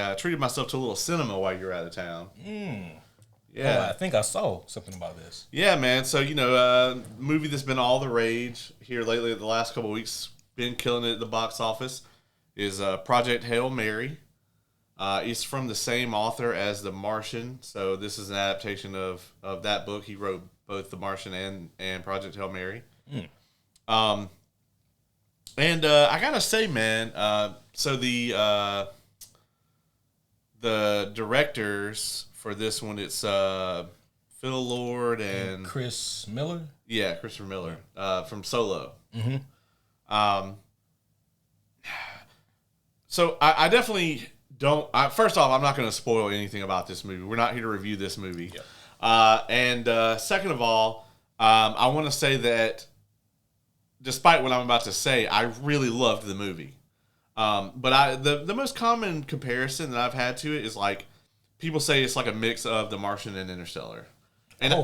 I treated myself to a little cinema while you were out of town. Yeah, I think I saw something about this. Yeah, man. So movie that's been all the rage here lately, the last couple of weeks, been killing it at the box office, is Project Hail Mary. It's from the same author as The Martian, so this is an adaptation of that book. He wrote both The Martian and Project Hail Mary. I gotta say, man, so the directors for this one, it's Phil Lord and Chris Miller. Yeah, Christopher Miller from Solo. So I definitely don't. First off, I'm not going to spoil anything about this movie. We're not here to review this movie. And second of all, I want to say that despite what I'm about to say, I really loved the movie. But the most common comparison that I've had to it is like people say it's like a mix of The Martian and Interstellar, and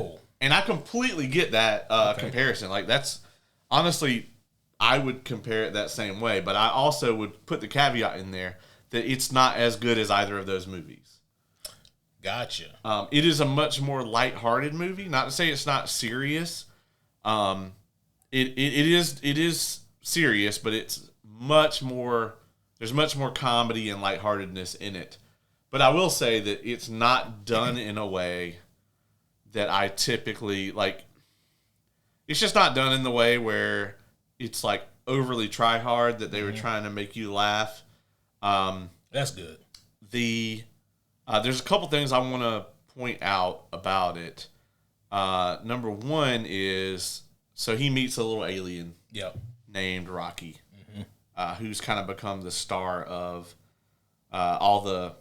I completely get that comparison. Like that's honestly, I would compare it that same way. But I also would put the caveat in there that it's not as good as either of those movies. Gotcha. It is a much more lighthearted movie. Not to say it's not serious. It is serious, but it's much more. There's much more comedy and lightheartedness in it. But I will say that it's not done in a way that I typically like. It's just not done in the way where it's like overly try hard that they were trying to make you laugh. That's good. There's a couple things I want to point out about it. Number one is, so he meets a little alien named Rocky, who's kind of become the star of all the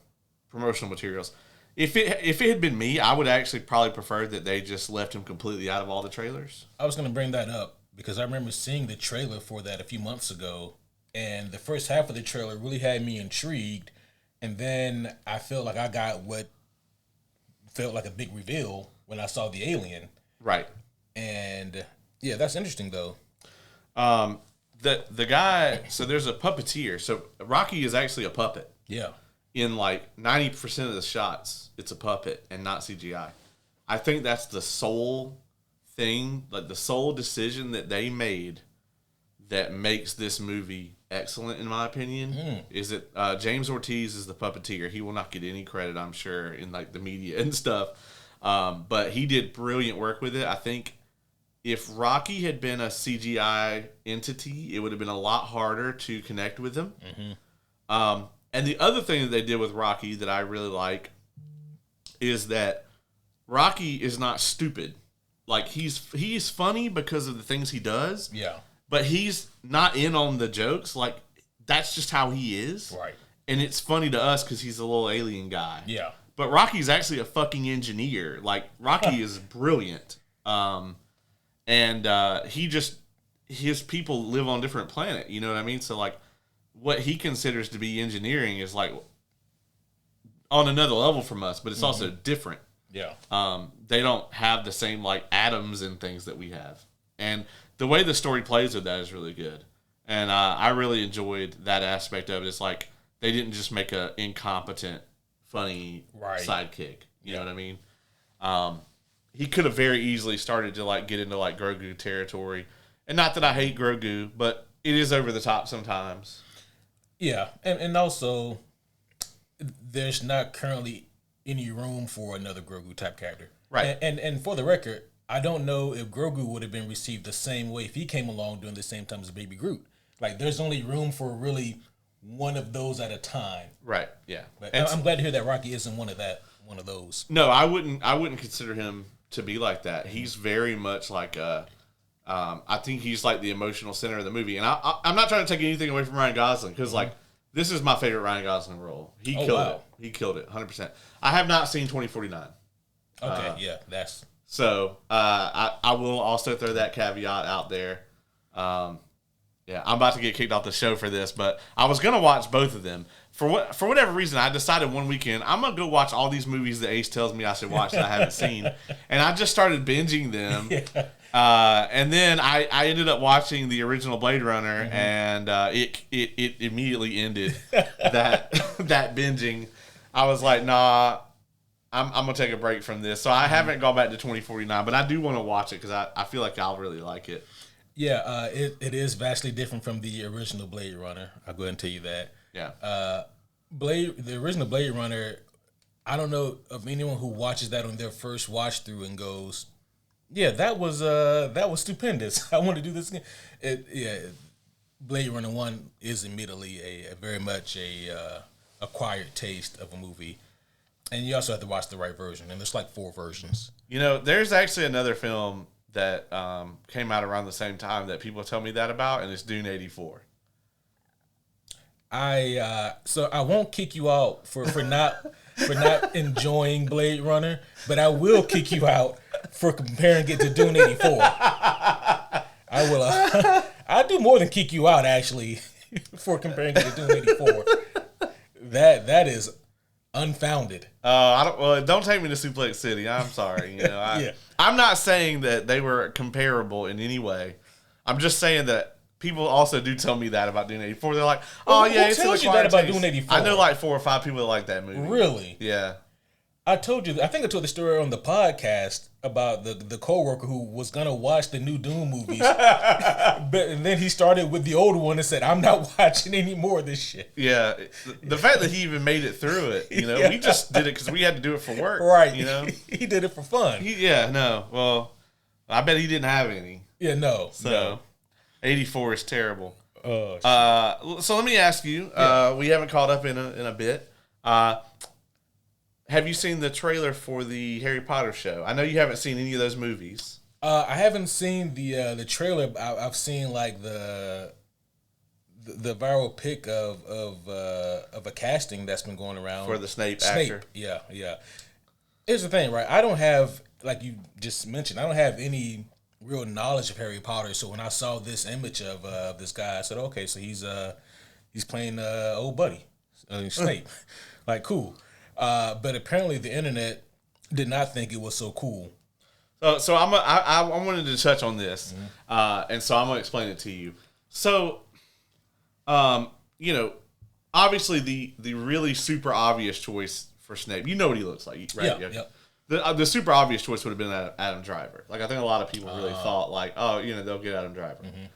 promotional materials. If it had been me, I would actually probably prefer that they just left him completely out of all the trailers. I was going to bring that up because I remember seeing the trailer for that a few months ago, and the first half of the trailer really had me intrigued, and then I felt like I got what felt like a big reveal when I saw the alien. Right. And yeah, that's interesting though. The guy, so there's a puppeteer. So Rocky is actually a puppet. Yeah. In like 90% of the shots, it's a puppet and not CGI. I think that's the sole thing, like the sole decision that they made that makes this movie excellent, in my opinion, is that James Ortiz is the puppeteer. He will not get any credit, I'm sure, in like the media and stuff. But he did brilliant work with it. I think if Rocky had been a CGI entity, it would have been a lot harder to connect with him. And the other thing that they did with Rocky that I really like is that Rocky is not stupid. Like he's funny because of the things he does. Yeah. But he's not in on the jokes. Like that's just how he is. Right. And it's funny to us because he's a little alien guy. Yeah. But Rocky's actually a fucking engineer. Like Rocky is brilliant. His people live on a different planet. You know what I mean? So like, what he considers to be engineering is like on another level from us, but it's also different. Yeah. They don't have the same like atoms and things that we have. And the way the story plays with that is really good. And I really enjoyed that aspect of it. It's like they didn't just make a incompetent, funny sidekick. You know what I mean? He could have very easily started to like get into like Grogu territory. And not that I hate Grogu, but it is over the top sometimes. Yeah, and also, there's not currently any room for another Grogu type character. Right. And for the record, I don't know if Grogu would have been received the same way if he came along during the same time as Baby Groot. Like, there's only room for really one of those at a time. Right. Yeah. But I'm glad to hear that Rocky isn't one of those. No, I wouldn't consider him to be like that. He's very much like I think he's like the emotional center of the movie. And I'm not trying to take anything away from Ryan Gosling because, like, this is my favorite Ryan Gosling role. He killed it. He killed it, 100%. I have not seen 2049. Okay, yeah, that's... So, I will also throw that caveat out there. Yeah, I'm about to get kicked off the show for this, but I was going to watch both of them. For whatever reason, I decided one weekend, I'm going to go watch all these movies that Ace tells me I should watch that I haven't seen. And I just started binging them. Yeah. And then I ended up watching the original Blade Runner, and it immediately ended that binging. I was like, nah, I'm gonna take a break from this. So I haven't gone back to 2049, but I do want to watch it because I feel like I'll really like it. Yeah, it is vastly different from the original Blade Runner. I'll go ahead and tell you that. Yeah. The original Blade Runner, I don't know of anyone who watches that on their first watch through and goes, "Yeah, that was stupendous. I want to do this again." Blade Runner 1 is immediately a very much a acquired taste of a movie, and you also have to watch the right version. And there's like 4 versions. You know, there's actually another film that came out around the same time that people tell me that about, and it's Dune 84. So I won't kick you out for not enjoying Blade Runner, but I will kick you out for comparing it to Dune 84. I will. I do more than kick you out actually for comparing it to Dune 84. That is unfounded. Don't take me to Suplex City. I'm sorry. You know, I'm not saying that they were comparable in any way. I'm just saying that people also do tell me that about Dune 84. They're like, "Oh yeah, who tells you that about Dune 84?" I know like 4 or 5 people that like that movie. Really? Yeah. I told you. I think I told the story on the podcast about the coworker who was gonna watch the new Dune movies, and then he started with the old one and said, "I'm not watching any more of this shit." Yeah, the fact that he even made it through it, you know, we just did it because we had to do it for work, right? You know, he did it for fun. Well, I bet he didn't have any. Yeah, no. So, no. 84 is terrible. Oh, shit. So let me ask you. We haven't caught up in a bit. Have you seen the trailer for the Harry Potter show? I know you haven't seen any of those movies. I haven't seen the trailer. I've seen like the viral pic of a casting that's been going around For the Snape actor. Yeah. Here's the thing, right? I don't have, like you just mentioned, I don't have any real knowledge of Harry Potter. So when I saw this image of this guy, I said, okay, so he's playing old buddy Snape. Like, cool. But apparently the internet did not think it was so cool. So I wanted to touch on this, and so I'm gonna explain it to you. So, you know, obviously the really super obvious choice for Snape, you know what he looks like, right? Yeah. The super obvious choice would have been Adam Driver. Like, I think a lot of people really thought, like, oh, you know, they'll get Adam Driver. Mm-hmm.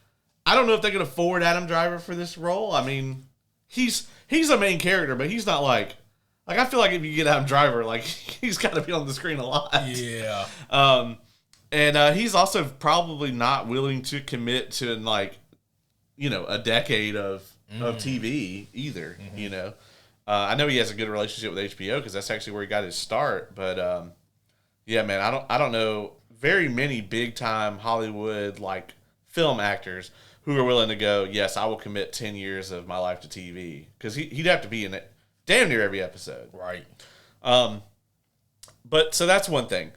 I don't know if they can afford Adam Driver for this role. I mean, he's a main character, but he's not like I feel like if you get Adam Driver, like, he's got to be on the screen a lot. Yeah. And he's also probably not willing to commit to, like, you know, a decade of TV either, you know. I know he has a good relationship with HBO because that's actually where he got his start. But, yeah, man, I don't know very many big-time Hollywood, like, film actors who are willing to go, yes, I will commit 10 years of my life to TV. Because he'd have to be in it damn near every episode. Right. But so that's one thing.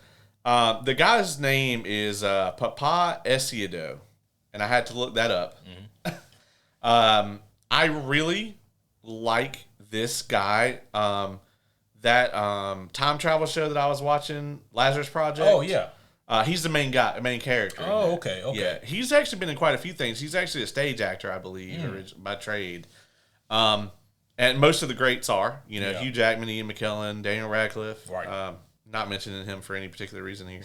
The guy's name is Papa Escobedo, and I had to look that up. Mm-hmm. I really like this guy. That time travel show that I was watching, Lazarus Project. Oh yeah. He's the main character. Oh, okay. Yeah, he's actually been in quite a few things. He's actually a stage actor, I believe, by trade. And most of the greats are, you know, Hugh Jackman, Ian McKellen, Daniel Radcliffe. Right. Not mentioning him for any particular reason here.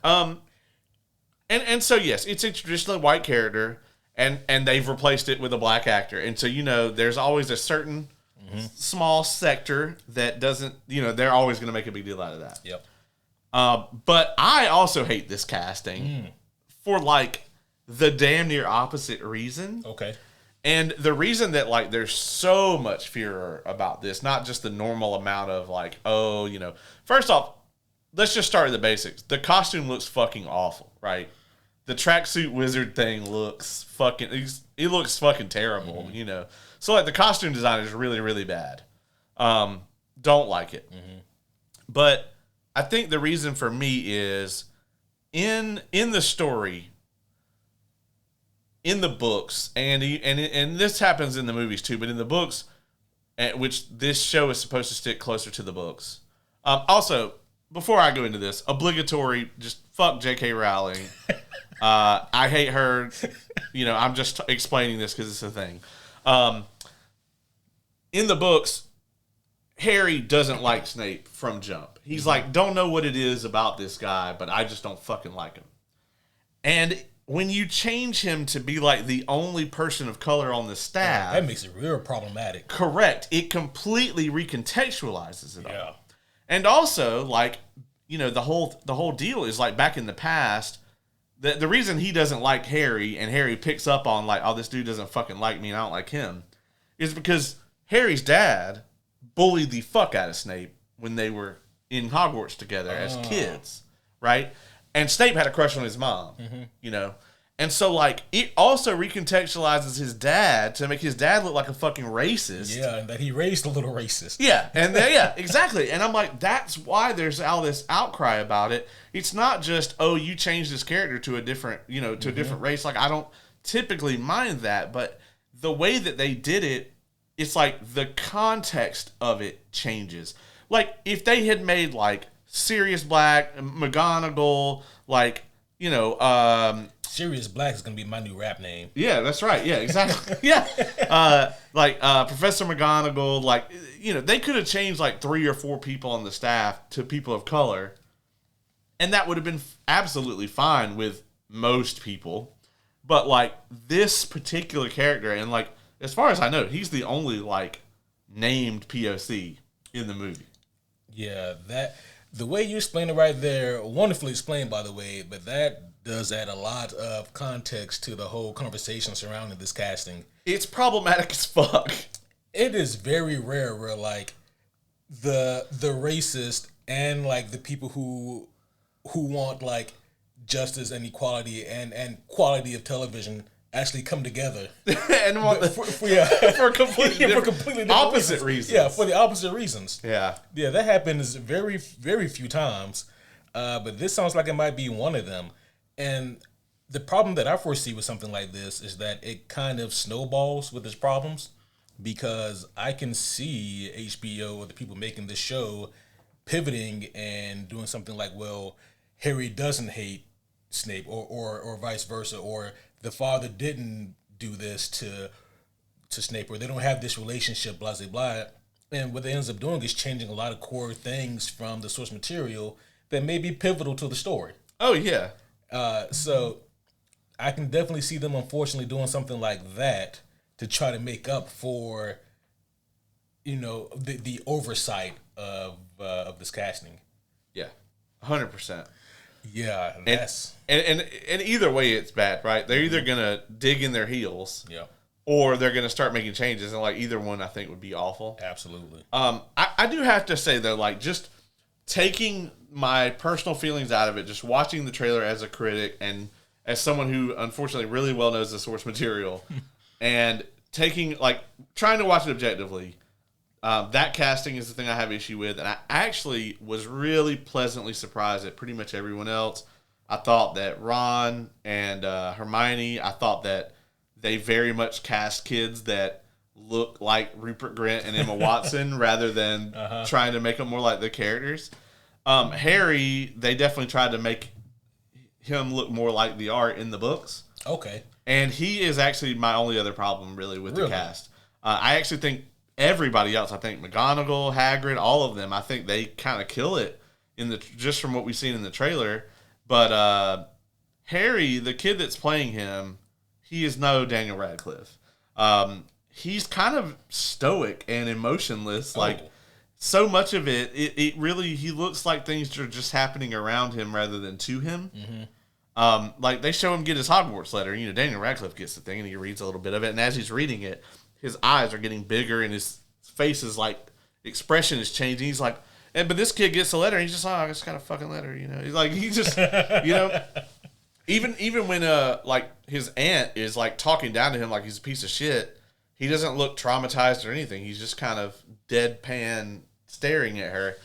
And so, yes, it's a traditionally white character, and they've replaced it with a black actor. And so, you know, there's always a certain small sector that doesn't, you know, they're always going to make a big deal out of that. Yep. But I also hate this casting for, like, the damn near opposite reason. Okay. And the reason that, like, there's so much fear about this, not just the normal amount of, like, oh, you know, first off, let's just start at the basics. The costume looks fucking awful, right? The tracksuit wizard thing looks fucking, it looks fucking terrible, you know? So, like, the costume design is really, really bad. Don't like it. But I think the reason for me is in the story, in the books, and this happens in the movies too, but in the books, which this show is supposed to stick closer to the books. Also, before I go into this, obligatory, just fuck J.K. Rowling. I hate her. You know, I'm just explaining this because it's a thing. In the books, Harry doesn't like Snape from jump. He's like, don't know what it is about this guy, but I just don't fucking like him. And when you change him to be like the only person of color on the staff, that makes it real problematic. Correct. It completely recontextualizes it Yeah. all. And also, like, you know, the whole deal is like back in the past, the reason he doesn't like Harry and Harry picks up on like, oh, this dude doesn't fucking like me and I don't like him, is because Harry's dad bullied the fuck out of Snape when they were in Hogwarts together as kids, right? And Snape had a crush on his mom, you know? And so, like, it also recontextualizes his dad to make his dad look like a fucking racist. Yeah, and that he raised a little racist. Yeah, and yeah, exactly. And I'm like, that's why there's all this outcry about it. It's not just, oh, you changed this character to a different, you know, to a different race. Like, I don't typically mind that, but the way that they did it, it's like the context of it changes. Like, if they had made, like, Sirius Black, McGonagall, like, you know, Sirius Black is going to be my new rap name. Yeah, that's right. Yeah, exactly. Yeah. Professor McGonagall, like, you know, they could have changed like 3 or 4 people on the staff to people of color, and that would have been absolutely fine with most people. But, like, this particular character, and, like, as far as I know, he's the only, like, named POC in the movie. Yeah, the way you explain it right there, wonderfully explained, by the way, but that does add a lot of context to the whole conversation surrounding this casting. It's problematic as fuck. It is very rare where, like, the racist and, like, the people who want, like, justice and equality and quality of television actually come together and want for completely different, opposite reasons. Yeah, for the opposite reasons. Yeah, that happens very, very few times. But this sounds like it might be one of them. And the problem that I foresee with something like this is that it kind of snowballs with its problems, because I can see HBO or the people making this show pivoting and doing something like, well, Harry doesn't hate Snape, or vice versa, or the father didn't do this to Snape, or they don't have this relationship, blah, blah, blah. And what it ends up doing is changing a lot of core things from the source material that may be pivotal to the story. Oh, yeah. So I can definitely see them, unfortunately, doing something like that to try to make up for, you know, the oversight of this casting. Yeah, 100%. Yeah, that's and either way, it's bad, right? They're either gonna dig in their heels, yeah, or they're gonna start making changes, and like either one, I think would be awful. Absolutely. I do have to say though, like, just taking my personal feelings out of it, just watching the trailer as a critic and as someone who unfortunately really well knows the source material, and trying to watch it objectively. That casting is the thing I have issue with, and I actually was really pleasantly surprised at pretty much everyone else. I thought that Ron and Hermione, I thought that they very much cast kids that look like Rupert Grint and Emma Watson rather than trying to make them more like the characters. Harry, they definitely tried to make him look more like the art in the books. Okay. And he is actually my only other problem really with the cast. I actually think everybody else, I think McGonagall, Hagrid, all of them, I think they kind of kill it just from what we've seen in the trailer. But Harry, the kid that's playing him, he is no Daniel Radcliffe. He's kind of stoic and emotionless. Like, so much of it really, he looks like things are just happening around him rather than to him. Mm-hmm. Like, they show him get his Hogwarts letter. You know, Daniel Radcliffe gets the thing and he reads a little bit of it. And as he's reading it, his eyes are getting bigger and his face is like, expression is changing. He's like, but this kid gets a letter and he's just, I just got a fucking letter, you know. He's like, he just, you know, even when like his aunt is like talking down to him like he's a piece of shit, he doesn't look traumatized or anything. He's just kind of deadpan staring at her.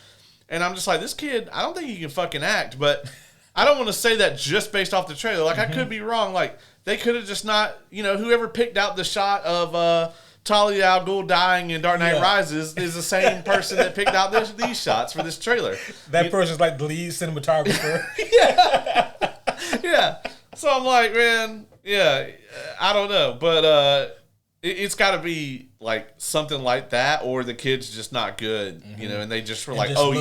And I'm just like, this kid, I don't think he can fucking act, but I don't want to say that just based off the trailer. Like, I could be wrong. Like, they could have just not, you know, whoever picked out the shot of Talia al Ghul dying in Dark Knight Rises is the same person that picked out these shots for this trailer. That person's like the lead cinematographer. Yeah. So I'm like, man, yeah, I don't know. But It's got to be like something like that, or the kid's just not good, and they just were like, "Oh,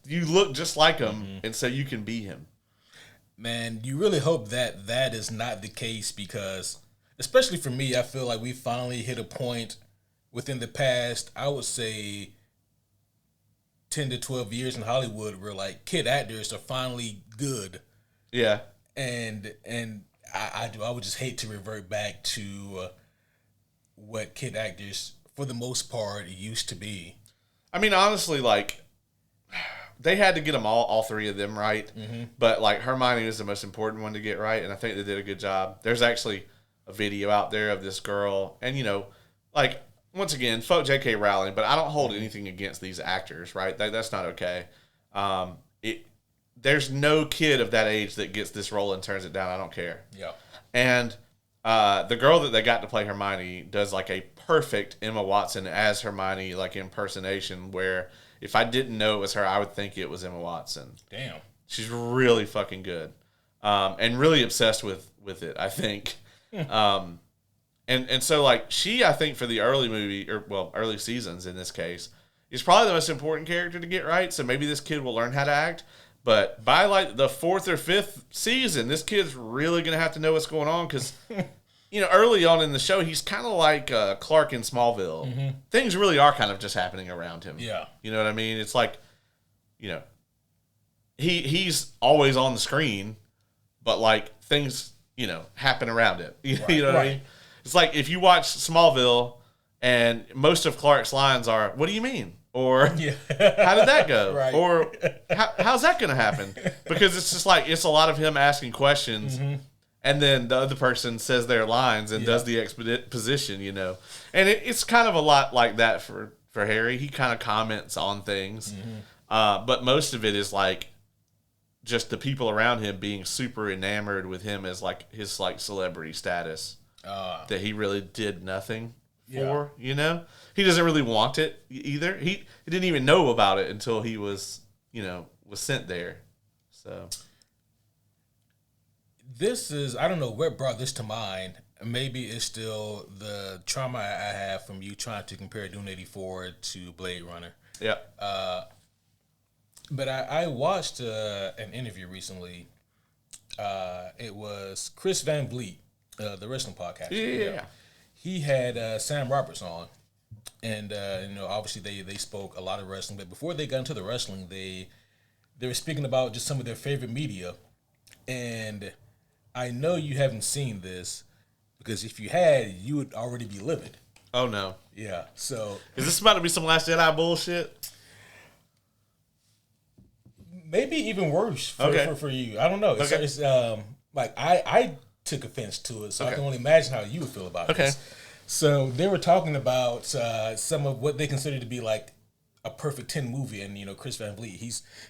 you look just like him, and so you can be him." Man, you really hope that is not the case because, especially for me, I feel like we finally hit a point within the past, I would say, 10 to 12 years in Hollywood where like kid actors are finally good. Yeah, and I would just hate to revert back to what kid actors, for the most part, used to be. I mean, honestly, like, they had to get them all three of them right. But, like, Hermione is the most important one to get right, and I think they did a good job. There's actually a video out there of this girl, and, like, once again, fuck J.K. Rowling, but I don't hold anything against these actors, right? That's not okay. There's no kid of that age that gets this role and turns it down. I don't care. Yeah. And the girl that they got to play Hermione does like a perfect Emma Watson as Hermione, like impersonation, where if I didn't know it was her, I would think it was Emma Watson. Damn. She's really fucking good. And really obsessed with it, I think. And so like she, I think for the early seasons in this case, is probably the most important character to get right. So maybe this kid will learn how to act. But by like the 4th or 5th season, this kid's really going to have to know what's going on because, early on in the show, he's kind of like Clark in Smallville. Things really are kind of just happening around him. Yeah. You know what I mean? It's like, he's always on the screen, but like things, happen around him. You know what I mean? It's like if you watch Smallville and most of Clark's lines are, "What do you mean?" Or, "How did that go?" Right. Or, "How's that going to happen?" Because it's just like, it's a lot of him asking questions, and then the other person says their lines and does the exposition, And it's kind of a lot like that for Harry. He kind of comments on things. But most of it is like just the people around him being super enamored with him as like his like celebrity status that he really did nothing for, He doesn't really want it either. He didn't even know about it until he was sent there. So this is, I don't know what brought this to mind. Maybe it's still the trauma I have from you trying to compare Dune 84 to Blade Runner. Yeah. But I watched an interview recently. It was Chris Van Vliet, the wrestling podcast. Yeah. He had Sam Roberts on. And, obviously they spoke a lot of wrestling. But before they got into the wrestling, they were speaking about just some of their favorite media. And I know you haven't seen this, because if you had, you would already be livid. Oh, no. Yeah, so... Is this about to be some Last Jedi bullshit? Maybe even worse for you. I don't know. It's like, I took offense to it, so I can only imagine how you would feel about this. So they were talking about some of what they consider to be like a perfect 10 movie, and Chris Van Vliet,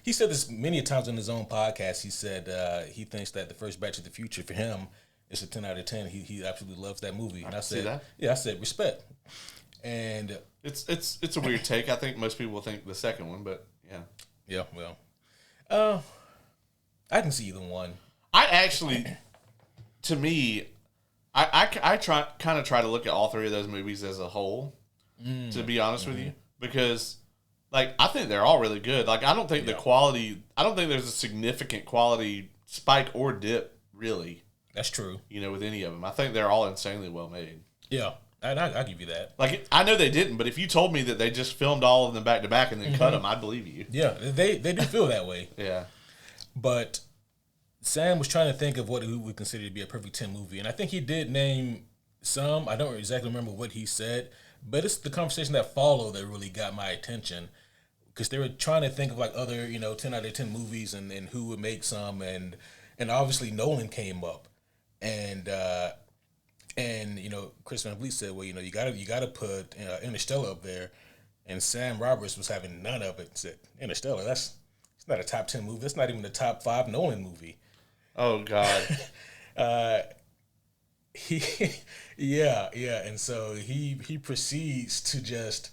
he said this many times on his own podcast. He said he thinks that the first Back to the Future for him is a 10 out of 10. He absolutely loves that movie. And I said, that. Yeah, I said respect. And it's a weird take. I think most people think the second one, but yeah. Yeah, well, I can see either one. I actually, to me, I try to look at all three of those movies as a whole. To be honest with you, because like I think they're all really good. Like I don't think the quality. I don't think there's a significant quality spike or dip really. That's true. With any of them, I think they're all insanely well made. Yeah, I'll give you that. Like I know they didn't, but if you told me that they just filmed all of them back to back and then cut them, I'd believe you. Yeah, they do feel that way. Yeah, but Sam was trying to think of what he would consider to be a perfect 10 movie, and I think he did name some. I don't exactly remember what he said, but it's the conversation that followed that really got my attention, because they were trying to think of like other 10 out of 10 movies and who would make some, and obviously Nolan came up, and Chris Van Vliet said, well, you gotta put Interstellar up there, and Sam Roberts was having none of it. And said Interstellar, it's not a top 10 movie. That's not even the top 5 Nolan movie. Oh God. And so he proceeds to just,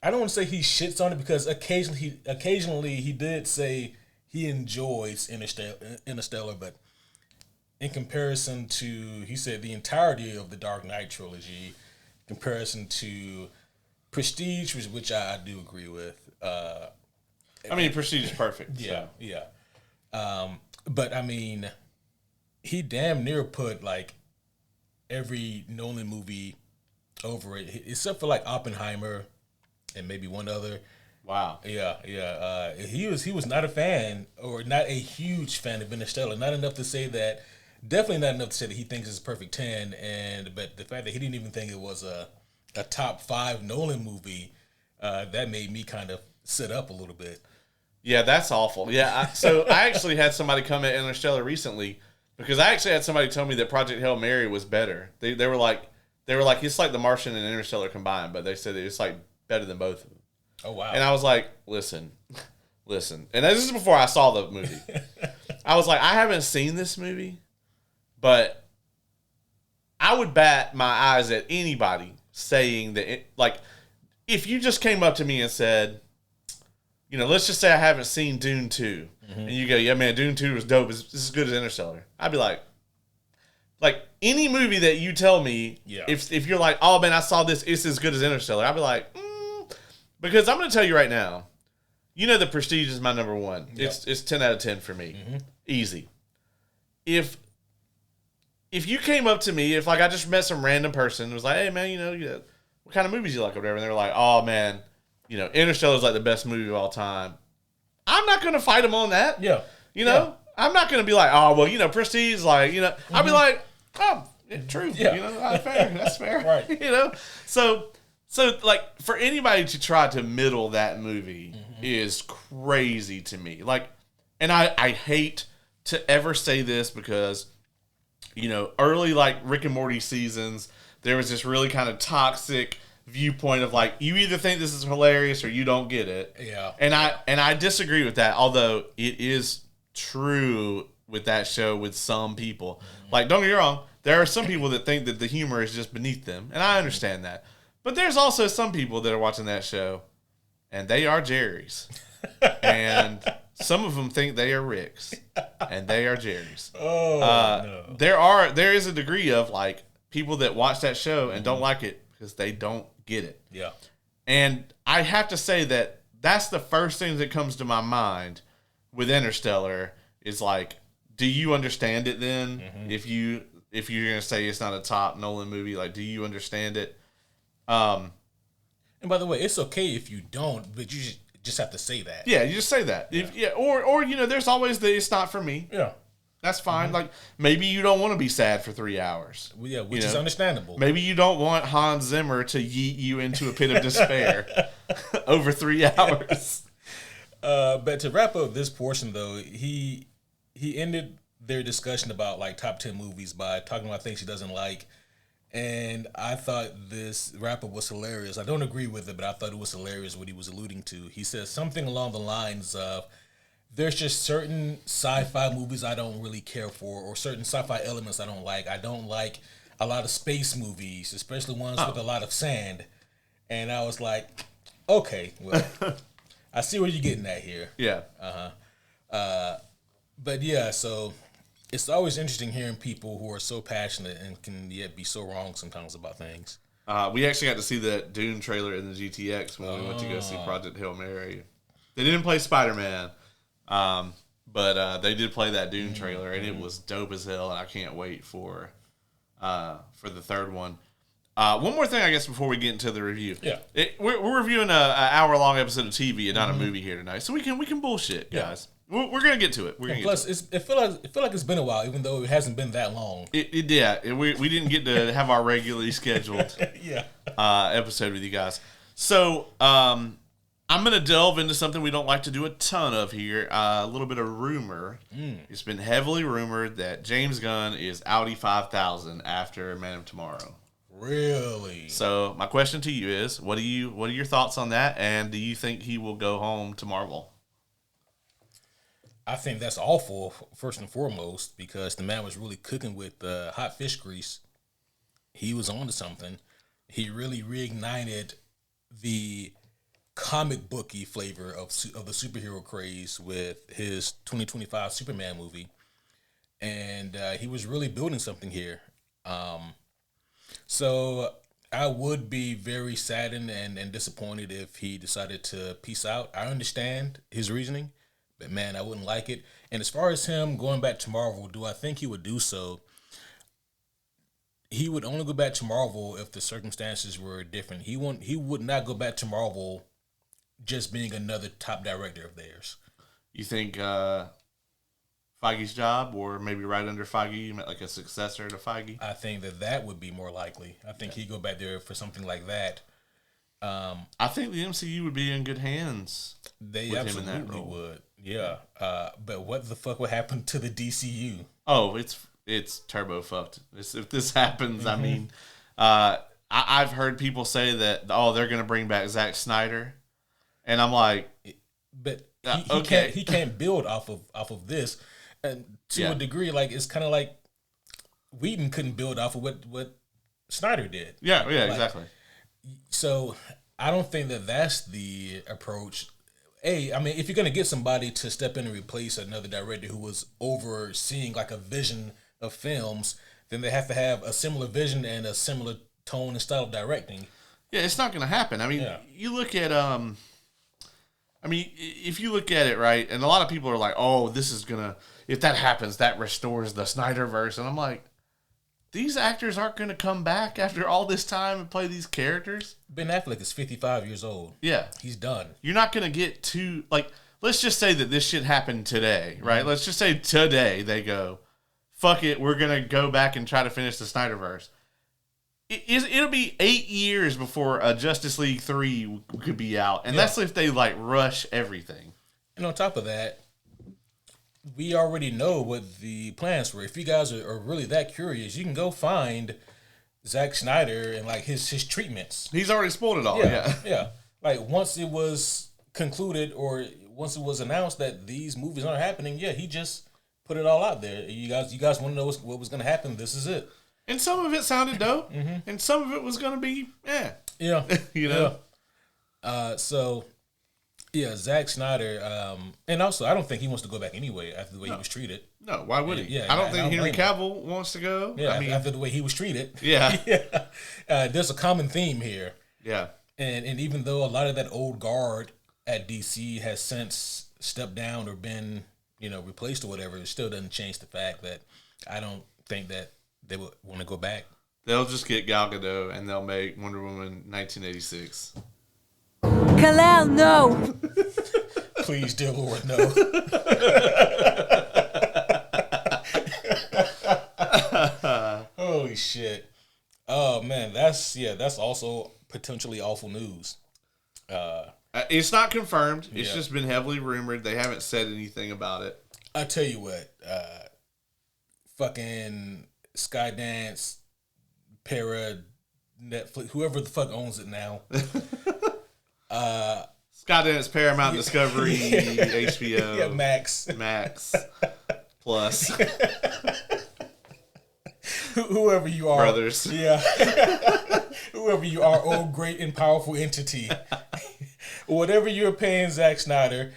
I don't want to say he shits on it, because occasionally he did say he enjoys Interstellar, but in comparison to, he said, the entirety of the Dark Knight trilogy, in comparison to Prestige, which I do agree with. I mean, Prestige is perfect. Yeah, so. Yeah. But I mean, he damn near put like every Nolan movie over it, except for like Oppenheimer and maybe one other. Wow. Yeah. He was not a fan, or not a huge fan of Interstellar. Not enough to say that. Definitely not enough to say that he thinks it's a perfect 10. But the fact that he didn't even think it was a top 5 Nolan movie, that made me kind of sit up a little bit. Yeah, that's awful. Yeah, so I actually had somebody come at Interstellar recently, because I actually had somebody tell me that Project Hail Mary was better. They were like it's like The Martian and Interstellar combined, but they said it's like better than both of them. Oh wow! And I was like, listen, and this is before I saw the movie. I was like, I haven't seen this movie, but I would bat my eyes at anybody saying that like, if you just came up to me and said, you know, let's just say I haven't seen Dune 2, and you go, yeah, man, Dune 2 was dope. It's as good as Interstellar. I'd be like any movie that you tell me, if you're like, oh man, I saw this, it's as good as Interstellar, I'd be like, because I'm going to tell you right now, you know, The Prestige is my number one. Yep. It's 10 out of 10 for me. Easy. If you came up to me, if like I just met some random person and was like, hey man, you know, what kind of movies you like or whatever, and they were like, oh man, you know, Interstellar is like the best movie of all time, I'm not going to fight them on that. Yeah. You know, I'm not going to be like, oh, well, you know, Prestige, like, you know, I'll be like, oh, true. Yeah. You know, fair. That's fair. Right. You know, so like for anybody to try to middle that movie is crazy to me. Like, and I hate to ever say this because, you know, early like Rick and Morty seasons, there was this really kind of toxic viewpoint of like, you either think this is hilarious or you don't get it. Yeah. And I disagree with that, although it is true with that show with some people. Like, don't get me wrong, there are some people that think that the humor is just beneath them, and I understand that. But there's also some people that are watching that show, and they are Jerry's. And some of them think they are Rick's, and they are Jerry's. Oh, no. There is a degree of, like, people that watch that show and don't like it because they don't get it. Yeah. And I have to say that that's the first thing that comes to my mind with Interstellar is, like, do you understand it then? If you're going to say it's not a top Nolan movie, like, do you understand it? And by the way, it's okay if you don't, but you just have to say that. Yeah, you just say that. Yeah. Or you know, there's always the it's not for me. Yeah. That's fine. Like, maybe you don't want to be sad for 3 hours. Well, yeah, which is understandable. Maybe you don't want Hans Zimmer to yeet you into a pit of despair over 3 hours. But to wrap up this portion, though, he ended their discussion about, like, top 10 movies by talking about things he doesn't like. And I thought this wrap-up was hilarious. I don't agree with it, but I thought it was hilarious what he was alluding to. He says something along the lines of, there's just certain sci-fi movies I don't really care for, or certain sci-fi elements I don't like. I don't like a lot of space movies, especially ones with a lot of sand. And I was like, okay, well, I see where you're getting at here. Yeah. But yeah, so it's always interesting hearing people who are so passionate and can yet be so wrong sometimes about things. We actually got to see that Dune trailer in the GTX when we went to go see Project Hail Mary. They didn't play Spider-Man. But they did play that Dune trailer, and it was dope as hell, and I can't wait for the third one. One more thing, I guess, before we get into the review. Yeah, we're reviewing an hour-long episode of TV and not a movie here tonight, so we can bullshit, guys. We're gonna get to it. Plus, it feel like it's been a while, even though it hasn't been that long. We didn't get to have our regularly scheduled episode with you guys. So I'm going to delve into something we don't like to do a ton of here, a little bit of rumor. It's been heavily rumored that James Gunn is Audi 5000 after Man of Tomorrow. Really? So my question to you is, what are your thoughts on that, and do you think he will go home to Marvel? I think that's awful, first and foremost, because the man was really cooking with hot fish grease. He was on to something. He really reignited the comic booky flavor of the superhero craze with his 2025 Superman movie. and he was really building something here. So I would be very saddened and disappointed if he decided to peace out. I understand his reasoning, but man, I wouldn't like it. And as far as him going back to Marvel, do I think he would do so? He would only go back to Marvel if the circumstances were different. He would not go back to Marvel just being another top director of theirs. You think Feige's job, or maybe right under Feige, like a successor to Feige? I think that would be more likely. I think he'd go back there for something like that. I think the MCU would be in good hands. They absolutely would. Yeah. But what the fuck would happen to the DCU? Oh, it's turbo fucked. If this happens, I mean, I've heard people say that, they're going to bring back Zack Snyder. And I'm like, but okay. He can't build off of this. And to a degree, like, it's kind of like Whedon couldn't build off of what Snyder did. Yeah, like, exactly. So I don't think that's the approach. I mean, if you're going to get somebody to step in and replace another director who was overseeing like a vision of films, then they have to have a similar vision and a similar tone and style of directing. Yeah, it's not going to happen. I mean, you look at if you look at it, right, and a lot of people are like, oh, this is going to, if that happens, that restores the Snyderverse. And I'm like, these actors aren't going to come back after all this time and play these characters. Ben Affleck is 55 years old. Yeah. He's done. You're not going to get too, like, let's just say that this shit happened today, right? Mm-hmm. Let's just say today they go, fuck it, we're going to go back and try to finish the Snyderverse. It'll be 8 years before a Justice League 3 could be out. And that's if they, like, rush everything. And on top of that, we already know what the plans were. If you guys are really that curious, you can go find Zack Snyder and, like, his treatments. He's already spoiled it all. Yeah. Like, once it was concluded or once it was announced that these movies aren't happening, he just put it all out there. You guys want to know what was going to happen? This is it. And some of it sounded dope, and some of it was going to be, Yeah. you know? Yeah. Zack Snyder, and also, I don't think he wants to go back anyway after the way he was treated. No, why would he? Yeah, I don't think Henry Cavill wants to go. Yeah, after the way he was treated. Yeah. There's a common theme here. Yeah. And even though a lot of that old guard at DC has since stepped down or been, replaced or whatever, it still doesn't change the fact that I don't think that they would want to go back. They'll just get Gal Gadot and they'll make Wonder Woman 1986. Kal-El, no. Please, dear Lord, no. Holy shit. Oh, man, that's also potentially awful news. It's not confirmed. It's just been heavily rumored. They haven't said anything about it. I tell you what, fucking Skydance, Netflix, whoever the fuck owns it now. Skydance, Paramount, Discovery, HBO. Yeah, Max Plus. Whoever you are. Brothers. Yeah. Whoever you are, oh great and powerful entity. Whatever you're paying Zack Snyder,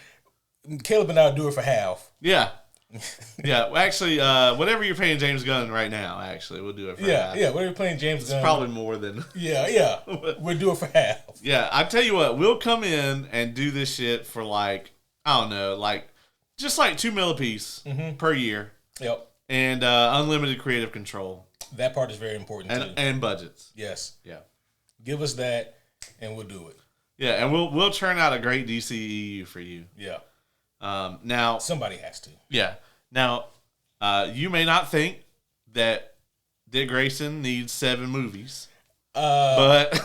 Caleb and I'll do it for half. Yeah. Yeah, actually, whatever you're paying James Gunn right now, actually, we'll do it for half. Yeah, whatever you're paying James Gunn. It's probably more than... Yeah, we'll do it for half. Yeah, I tell you what, we'll come in and do this shit for like, I don't know, like, just like $2 million a piece per year. Yep. And unlimited creative control. That part is very important, too. And budgets. Yes. Yeah. Give us that, and we'll do it. Yeah, and we'll turn out a great DCEU for you. Yeah. Now somebody has to. Yeah. Now, you may not think that Dick Grayson needs 7 movies, but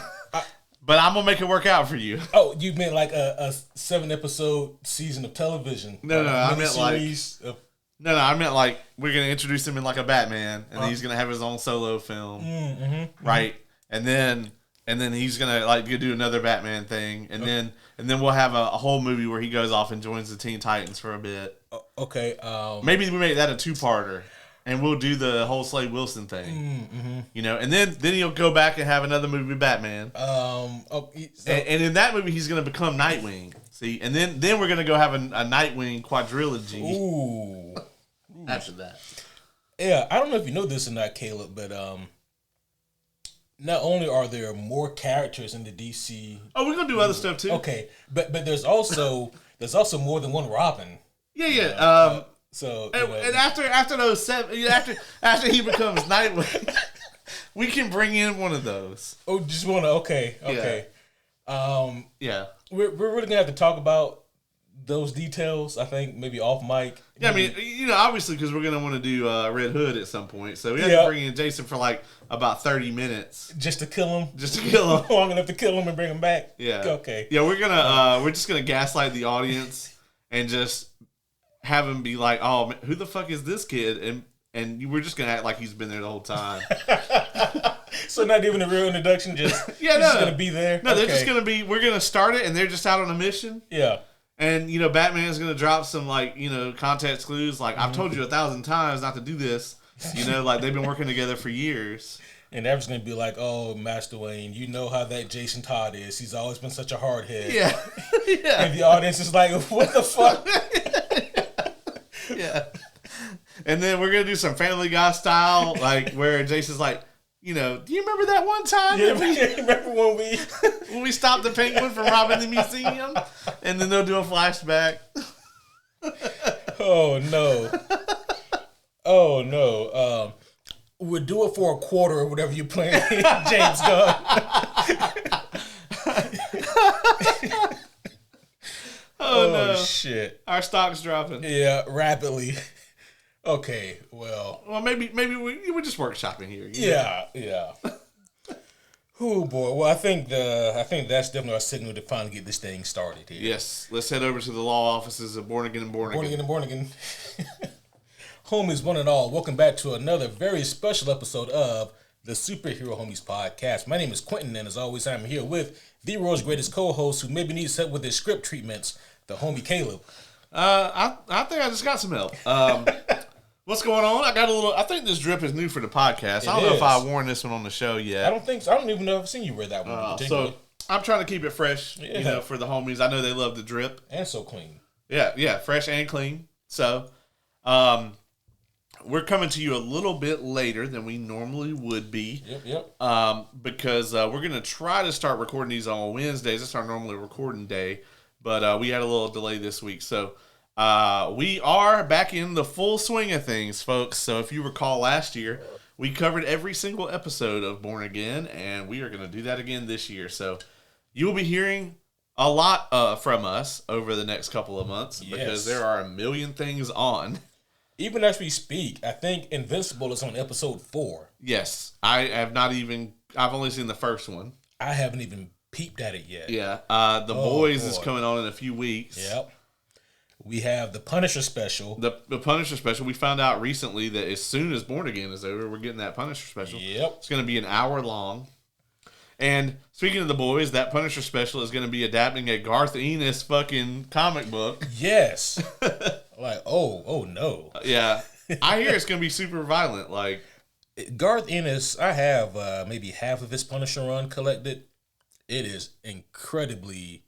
I'm gonna make it work out for you. Oh, you meant like a 7-episode season of television? No, I meant like we're gonna introduce him in like a Batman, and he's gonna have his own solo film, right? And then he's gonna like do another Batman thing, and then we'll have a whole movie where he goes off and joins the Teen Titans for a bit. Okay. Maybe we make that a 2-parter, and we'll do the whole Slade Wilson thing. And then he'll go back and have another movie with Batman. And in that movie, he's gonna become Nightwing. See, and then we're gonna go have a Nightwing quadrilogy. Ooh. After that. Yeah, I don't know if you know this or not, Caleb, but not only are there more characters in the DC. Oh, we're gonna do other stuff too. Okay, but there's also more than one Robin. Yeah. So and after those 7, after he becomes Nightwing, we can bring in one of those. Oh, just want to okay. Yeah. We're really gonna have to talk about those details. I think maybe off mic. Yeah, I mean, obviously, because we're gonna want to do Red Hood at some point, so we have to bring in Jason for like about 30 minutes just to kill him. Long enough to kill him and bring him back. Yeah. Okay. Yeah, we're just gonna gaslight the audience and just have him be like, "Oh, man, who the fuck is this kid?" And we're just gonna act like he's been there the whole time. So not even a real introduction, just just gonna be there. No, they're just gonna be. We're gonna start it, and they're just out on a mission. Yeah. And Batman's gonna drop some context clues. Like I've told you 1,000 times not to do this. Like they've been working together for years. And they're just gonna be like, "Oh, Master Wayne, you know how that Jason Todd is. He's always been such a hardhead." Yeah. Yeah. And the audience is like, "What the fuck?" Yeah. And then we're gonna do some Family Guy style, like where Jason's like, do you remember that one time? Yeah, remember when we stopped the penguin from robbing the museum? And then they'll do a flashback. Oh no. We'll do it for a quarter or whatever you're playing, James Gunn. Oh no. Shit. Our stock's dropping. Yeah, rapidly. Okay, well, maybe we're just workshopping here. Yeah. Oh boy. Well, I think that's definitely our signal to finally get this thing started here. Yes. Let's head over to the law offices of Born Again and Born Again. Homies, one and all, welcome back to another very special episode of the Superhero Homies podcast. My name is Quentin, and as always, I'm here with the world's greatest co-host who maybe needs help with his script treatments, the homie Caleb. I think I just got some help. What's going on? I think this drip is new for the podcast. I don't know if I worn this one on the show yet. I don't think so. I don't even know if I've seen you wear that one. So I'm trying to keep it fresh, for the homies. I know they love the drip. And so clean. Yeah, fresh and clean. So, we're coming to you a little bit later than we normally would be. Yep. Because we're going to try to start recording these on Wednesdays. It's our normally recording day. But we had a little delay this week. So, we are back in the full swing of things, folks. So if you recall last year, we covered every single episode of Born Again, and we are going to do that again this year. So you'll be hearing a lot from us over the next couple of months because there are a million things on. Even as we speak, I think Invincible is on episode 4. Yes. I've only seen the first one. I haven't even peeped at it yet. Yeah. The Boys is coming on in a few weeks. Yep. We have the Punisher special. The Punisher special. We found out recently that as soon as Born Again is over, we're getting that Punisher special. Yep. It's going to be an hour long. And speaking of the Boys, that Punisher special is going to be adapting a Garth Ennis fucking comic book. Yes. Like, oh no. Yeah. I hear it's going to be super violent. Like Garth Ennis, I have maybe half of his Punisher run collected. It is incredibly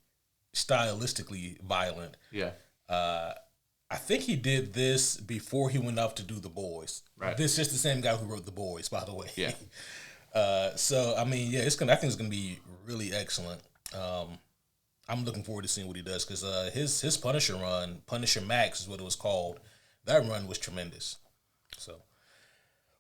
stylistically violent. Yeah. I think he did this before he went off to do The Boys. Right. This is the same guy who wrote The Boys, by the way. Yeah. So I mean, yeah, I think it's gonna be really excellent. I'm looking forward to seeing what he does because his Punisher run, Punisher Max is what it was called. That run was tremendous. So,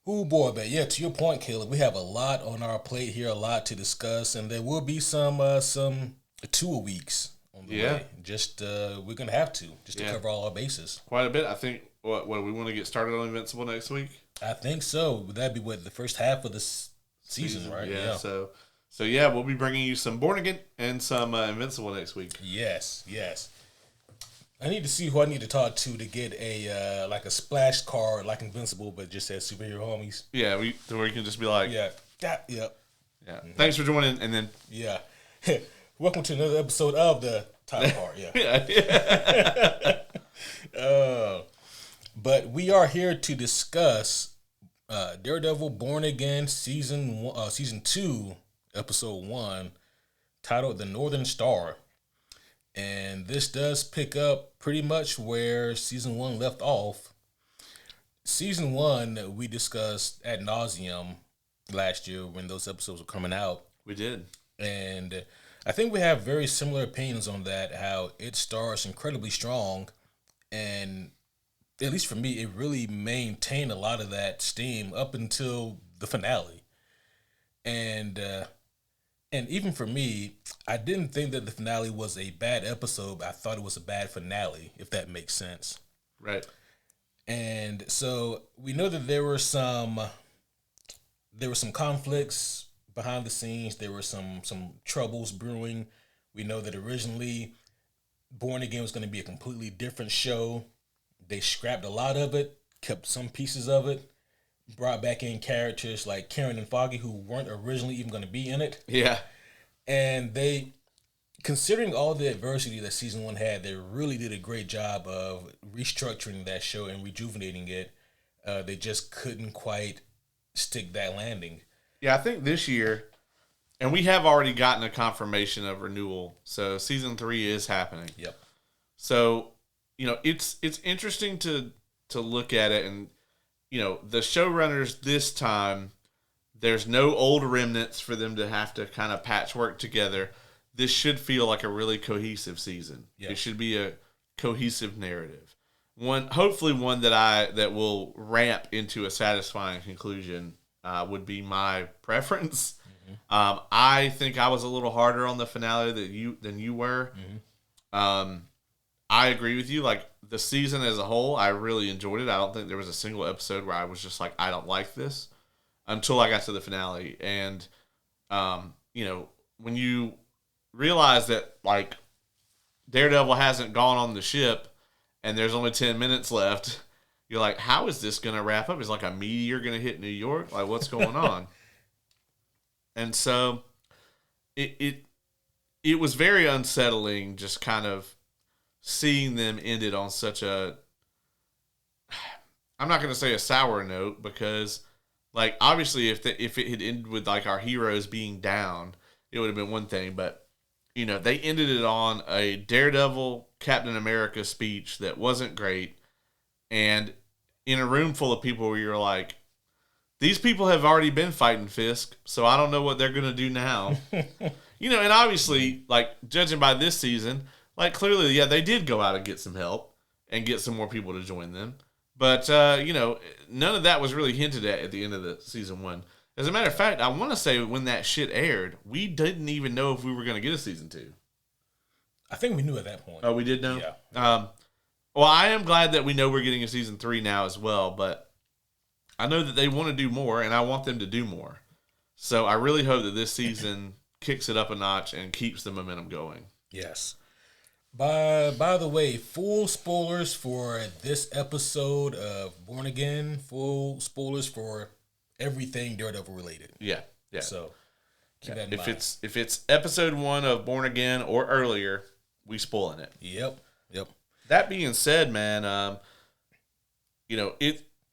oh boy, but yeah, to your point, Caleb, we have a lot on our plate here, a lot to discuss, and there will be some 2 weeks. On the way. Just we're gonna have to cover all our bases. Quite a bit. I think what we want to get started on Invincible next week. I think so. That'd be the first half of this season, right? Yeah. So yeah, we'll be bringing you some Born Again and some Invincible next week. Yes. I need to see who I need to talk to get a like a splash card like Invincible, but just says Superhero Homies. Yeah, where you can just be like, yeah. Mm-hmm. Thanks for joining, and then welcome to another episode of the title part. But we are here to discuss Daredevil Born Again season 2, episode 1, titled The Northern Star. And this does pick up pretty much where season 1 left off. season 1 we discussed ad nauseum last year when those episodes were coming out. We did. And I think we have very similar opinions on that, how it starts incredibly strong, and at least for me, it really maintained a lot of that steam up until the finale. And even for me, I didn't think that the finale was a bad episode. I thought it was a bad finale, if that makes sense. Right. And so we know that there were some conflicts behind the scenes. There were some troubles brewing. We know that originally Born Again was going to be a completely different show. They scrapped a lot of it, kept some pieces of it, brought back in characters like Karen and Foggy who weren't originally even going to be in it. Yeah. And they, considering all the adversity that season 1 had, they really did a great job of restructuring that show and rejuvenating it. They just couldn't quite stick that landing. Yeah, I think this year, and we have already gotten a confirmation of renewal, so season 3 is happening. Yep. So, it's interesting to look at it, and the showrunners this time, there's no old remnants for them to have to kind of patchwork together. This should feel like a really cohesive season. Yep. It should be a cohesive narrative. Hopefully one that will ramp into a satisfying conclusion would be my preference. Mm-hmm. I think I was a little harder on the finale than you were. Mm-hmm. I agree with you. Like, the season as a whole, I really enjoyed it. I don't think there was a single episode where I was just like, I don't like this, until I got to the finale. And, when you realize that, like, Daredevil hasn't gone on the ship and there's only 10 minutes left, you're like, how is this going to wrap up? Is like a meteor going to hit New York? Like, what's going on? And so it was very unsettling, just kind of seeing them ended on such a, I'm not going to say a sour note, because, like, obviously if it had ended with, like, our heroes being down, it would have been one thing. But, they ended it on a Daredevil Captain America speech that wasn't great, and in a room full of people where you're like, these people have already been fighting Fisk, so I don't know what they're going to do now. And obviously, like, judging by this season, like, clearly, yeah, they did go out and get some help and get some more people to join them. But, none of that was really hinted at the end of the season 1. As a matter of fact, I want to say when that shit aired, we didn't even know if we were going to get a season 2. I think we knew at that point. Oh, we did know? Yeah. Well, I am glad that we know we're getting a season 3 now as well, but I know that they want to do more, and I want them to do more. So I really hope that this season kicks it up a notch and keeps the momentum going. Yes. By the way, full spoilers for this episode of Born Again. Full spoilers for everything Daredevil related. Yeah. So keep that in mind. If it's episode 1 of Born Again or earlier, we spoiling it. Yep. That being said, man, a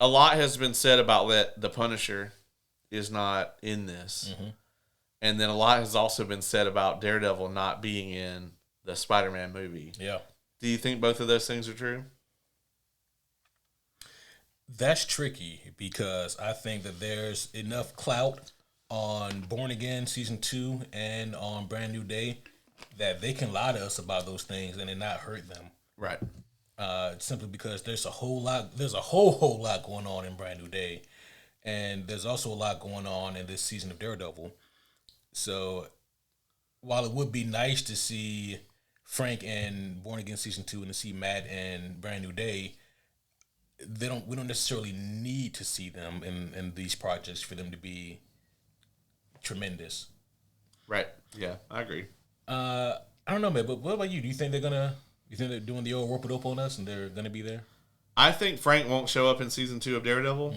lot has been said about that the Punisher is not in this, mm-hmm. and then a lot has also been said about Daredevil not being in the Spider-Man movie. Yeah. Do you think both of those things are true? That's tricky, because I think that there's enough clout on Born Again Season 2 and on Brand New Day that they can lie to us about those things and it not hurt them. Right. Simply because there's a whole lot going on in Brand New Day, and there's also a lot going on in this season of Daredevil. So while it would be nice to see Frank in Born Again Season 2 and to see Matt in Brand New Day, we don't necessarily need to see them in these projects for them to be tremendous. Right. Yeah, I agree. I don't know, man, but what about you? Do you think they're doing the old rope-a-dope on us and they're going to be there? I think Frank won't show up in season 2 of Daredevil.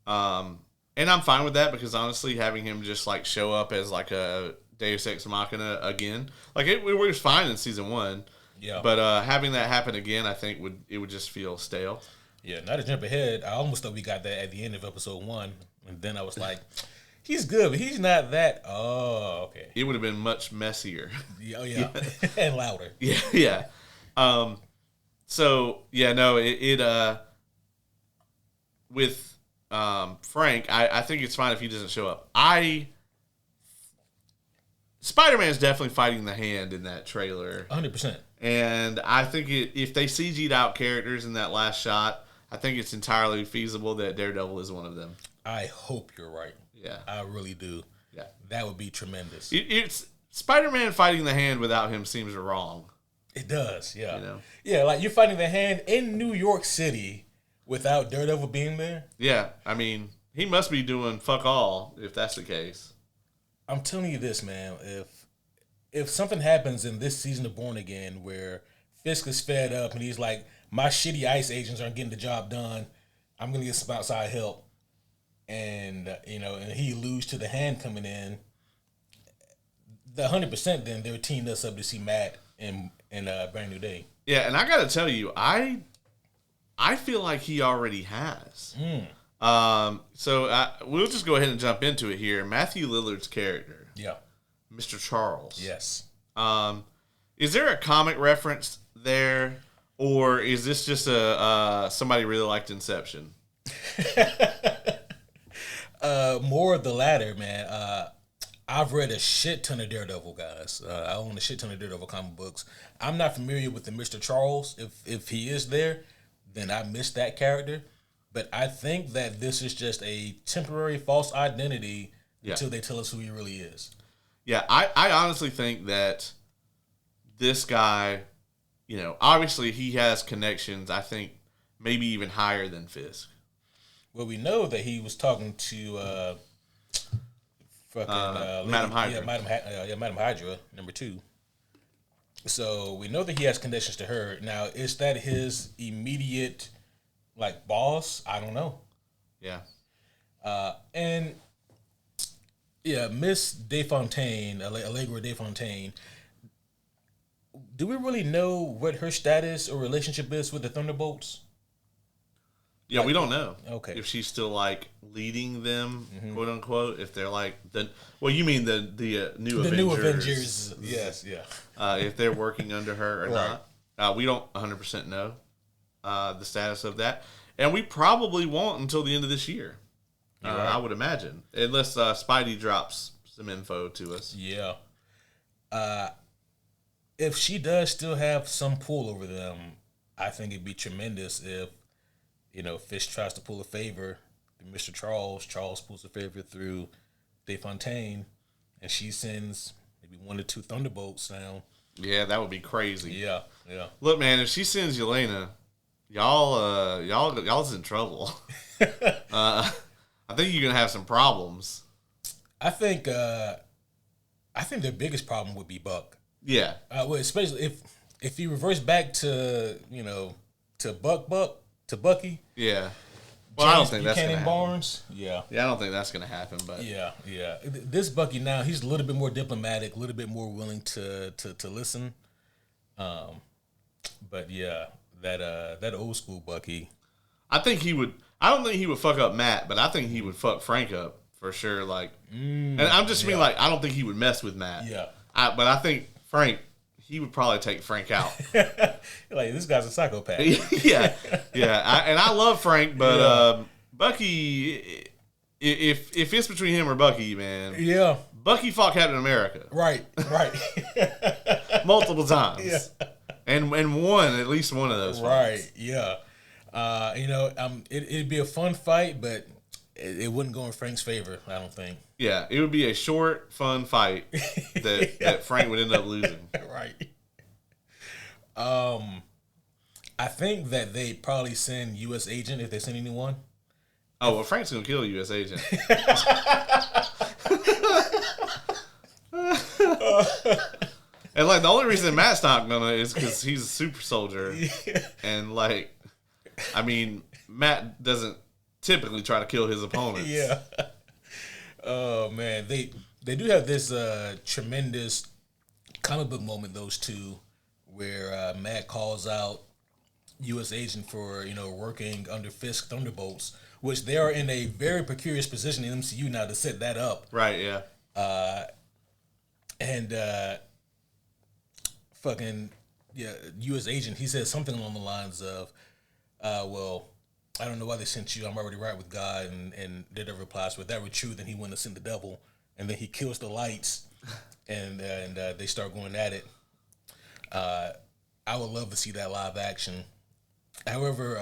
Mm-hmm. And I'm fine with that, because honestly, having him just like show up as like a Deus Ex Machina again, like it was fine in season 1. Yeah. But having that happen again, I think would just feel stale. Yeah. Not to jump ahead, I almost thought we got that at the end of episode 1, and then I was like, he's good, but he's not that. Oh, okay. It would have been much messier. Oh yeah, and louder. Yeah. So yeah, no, with Frank, I think it's fine if he doesn't show up. Spider-Man is definitely fighting the hand in that trailer. 100%. And I think if they CG'd out characters in that last shot, I think it's entirely feasible that Daredevil is one of them. I hope you're right. Yeah. I really do. Yeah. That would be tremendous. It's Spider-Man fighting the hand without him seems wrong. It does, yeah. You know? Yeah, like you're fighting the hand in New York City without Daredevil being there. Yeah, I mean, he must be doing fuck all if that's the case. I'm telling you this, man. If something happens in this season of Born Again where Fisk is fed up and he's like, my shitty ICE agents aren't getting the job done, I'm gonna get some outside help, and and he alludes to the hand coming in, the 100% then they're teamed us up to see Matt in Brand New Day. Yeah, and I gotta tell you, I feel like he already has. So we'll just go ahead and jump into it here. Matthew Lillard's character, Yeah. Mr. Charles. Yes. Is there a comic reference there, or is this just a somebody really liked Inception? More of the latter, man. I've read a shit ton of Daredevil, guys. I own a shit ton of Daredevil comic books. I'm not familiar with the Mr. Charles. If he is there, then I missed that character. But I think that this is just a temporary false identity until they tell us who he really is. Yeah, I honestly think that this guy, obviously he has connections, I think, maybe even higher than Fisk. Well, we know that he was talking to Madam Hydra. Madam Hydra, number 2. So we know that he has connections to her. Now, is that his immediate boss? I don't know. Yeah. And Miss Desfontaine, Allegra Desfontaine, do we really know what her status or relationship is with the Thunderbolts? Yeah, we don't know. Okay. If she's still leading them, quote unquote. If they're you mean the new Avengers? The new Avengers. Yes, yeah. If they're working under her or not, we don't 100% know the status of that, and we probably won't until the end of this year. I would imagine, unless Spidey drops some info to us. Yeah. If she does still have some pull over them, I think it'd be tremendous if Fish tries to pull a favor through Mr. Charles pulls a favor through Desfontaine, and she sends maybe 1 or 2 Thunderbolts down. Yeah, that would be crazy. Yeah. Look, man, if she sends Yelena, y'all's in trouble. I think you're gonna have some problems. I think their biggest problem would be Buck. Yeah. Well, especially if he reverts back to Bucky. Yeah. Well, I don't think that's Buchanan gonna Barnes. happen. Yeah. Yeah, I don't think that's gonna happen. But yeah. This Bucky now, he's a little bit more diplomatic, a little bit more willing to listen. But yeah, that old school Bucky. I think he would. I don't think he would fuck up Matt, but I think he would fuck Frank up for sure. And I'm just mean I don't think he would mess with Matt. Yeah. But I think Frank, he would probably take Frank out. This guy's a psychopath. Yeah. And I love Frank, but Bucky, if it's between him or Bucky, man. Yeah. Bucky fought Captain America. Right. Multiple times. Yeah. And won at least one of those fights. Right. Yeah. It'd be a fun fight, but it wouldn't go in Frank's favor, I don't think. Yeah, it would be a short, fun fight that Frank would end up losing. Right. I think that they probably send U.S. agent if they send anyone. Oh, well, Frank's going to kill a U.S. agent. And the only reason Matt's not gonna is because he's a super soldier, and Matt doesn't typically try to kill his opponents. Yeah. Oh man, they do have this tremendous comic book moment, those two, where Matt calls out U.S. agent for working under Fisk Thunderbolts, which they are in a very precarious position in MCU now to set that up. Right. Yeah. U.S. agent, he says something along the lines of, I don't know why they sent you. I'm already right with God. And Daredevil replies, "If that were true, then he wouldn't have sent the devil." And then he kills the lights, and they start going at it. I would love to see that live action. However,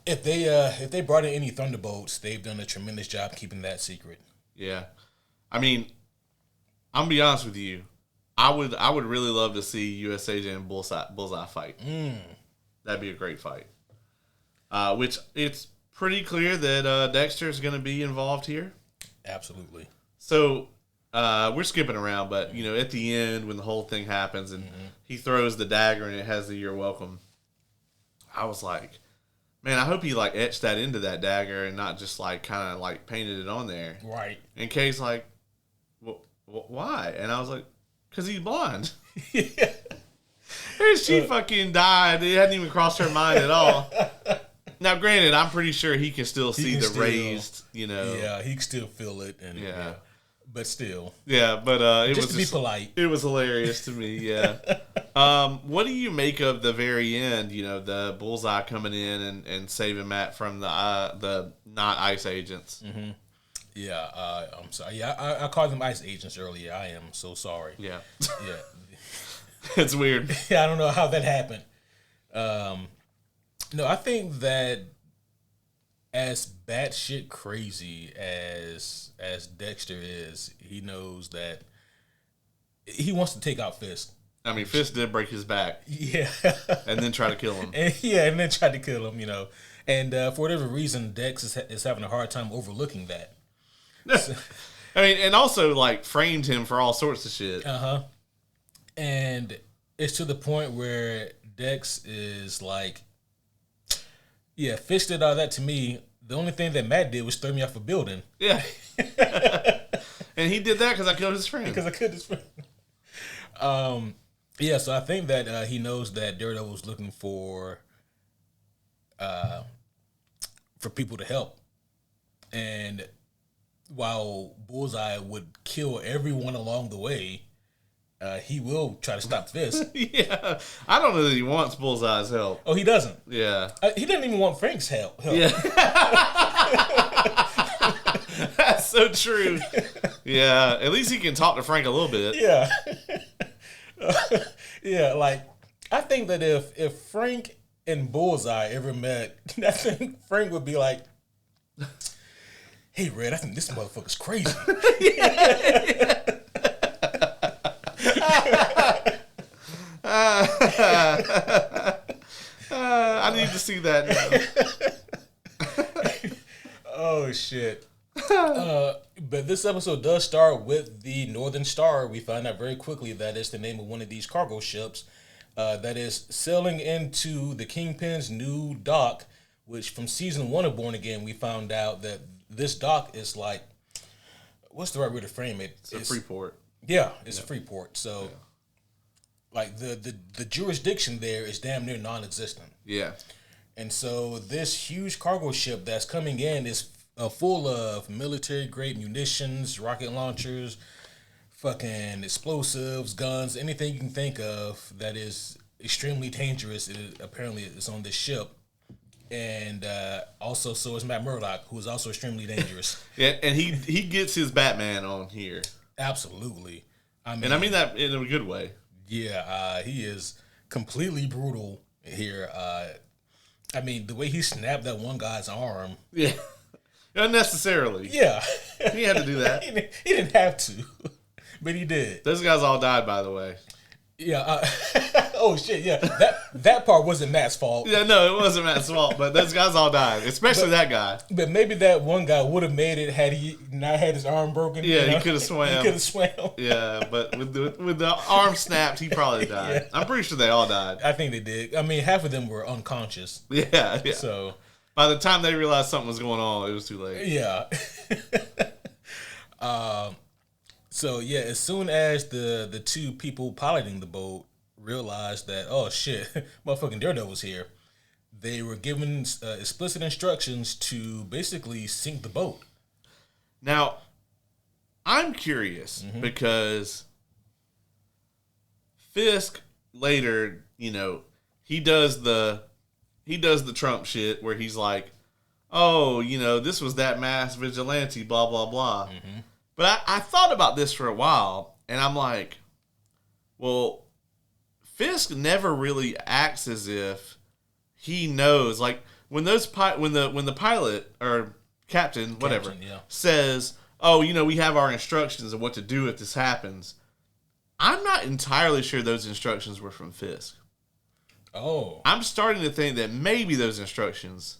if they brought in any Thunderbolts, they've done a tremendous job keeping that secret. Yeah, I mean, I'm gonna be honest with you. I would really love to see U.S. Agent and Bullseye fight. That'd be a great fight. Which it's pretty clear that Dexter is going to be involved here. Absolutely. So we're skipping around, but at the end when the whole thing happens and he throws the dagger and it has the "You're welcome," I was like, man, I hope he like etched that into that dagger and not just like kind of like painted it on there. Right. In case like, why? And I was like, because he's blind. Yeah. And she fucking died. It hadn't even crossed her mind at all. Now, granted, I'm pretty sure he can still see the raised, Yeah, he can still feel it. And Yeah. But still. Yeah, but it just was to be polite. It was hilarious to me, yeah. What do you make of the very end, the Bullseye coming in and saving Matt from the not ICE agents? Mm-hmm. Yeah, I'm sorry. Yeah, I called them ICE agents earlier. I am so sorry. Yeah. Yeah. It's weird. Yeah, I don't know how that happened. No, I think that as batshit crazy as Dexter is, he knows that he wants to take out Fisk. I mean, Fisk did break his back. Yeah. And then try to kill him. And then try to kill him, And for whatever reason, Dex is having a hard time overlooking that. So, I mean, and also, like, framed him for all sorts of shit. Uh-huh. And it's to the point where Dex is like, yeah, Fish did all that to me. The only thing that Matt did was throw me off a building. Yeah. And he did that because I killed his friend. Because I killed his friend. Yeah, so I think that he knows that Daredevil was looking for people to help. And while Bullseye would kill everyone along the way, he will try to stop Fisk. Yeah. I don't know that he wants Bullseye's help. Oh, he doesn't? Yeah. He doesn't even want Frank's help. Yeah. That's so true. Yeah. At least he can talk to Frank a little bit. Yeah. Yeah, like, I think that if Frank and Bullseye ever met, I think Frank would be like, "Hey, Red, I think this motherfucker's crazy." I need to see that now. Oh, shit. But this episode does start with the Northern Star. We find out very quickly that it's the name of one of these cargo ships that is sailing into the Kingpin's new dock, which from season 1 of Born Again, we found out that this dock is like, what's the right way to frame it? It's a free port. Yeah, it's a free port. So, like, the jurisdiction there is damn near non-existent. Yeah. And so this huge cargo ship that's coming in is full of military-grade munitions, rocket launchers, fucking explosives, guns, anything you can think of that is extremely dangerous. Apparently, it's on this ship. And also, so is Matt Murdock, who is also extremely dangerous. Yeah, and he gets his Batman on here. Absolutely. I mean that in a good way. Yeah, he is completely brutal here. I mean, the way he snapped that one guy's arm. Yeah. Unnecessarily. Yeah. He had to do that. He didn't have to, but he did. Those guys all died, by the way. Yeah. Oh, shit, yeah. That part wasn't Matt's fault. Yeah, no, it wasn't Matt's fault, but those guys all died, especially that guy. But maybe that one guy would have made it had he not had his arm broken. Yeah, he could have swam. He could have swam. Yeah, but with the arm snapped, he probably died. Yeah. I'm pretty sure they all died. I think they did. I mean, half of them were unconscious. Yeah. So by the time they realized something was going on, it was too late. Yeah. So yeah, as soon as the two people piloting the boat realized that, oh shit, motherfucking Daredevil's here, they were given explicit instructions to basically sink the boat. Now, I'm curious because Fisk later, he does the he does the Trump shit where he's like, oh, this was that mass vigilante, blah, blah, blah. Mm-hmm. But I thought about this for a while, and I'm like, well, Fisk never really acts as if he knows. Like, when the pilot or captain, whatever, says, oh, we have our instructions of what to do if this happens, I'm not entirely sure those instructions were from Fisk. Oh. I'm starting to think that maybe those instructions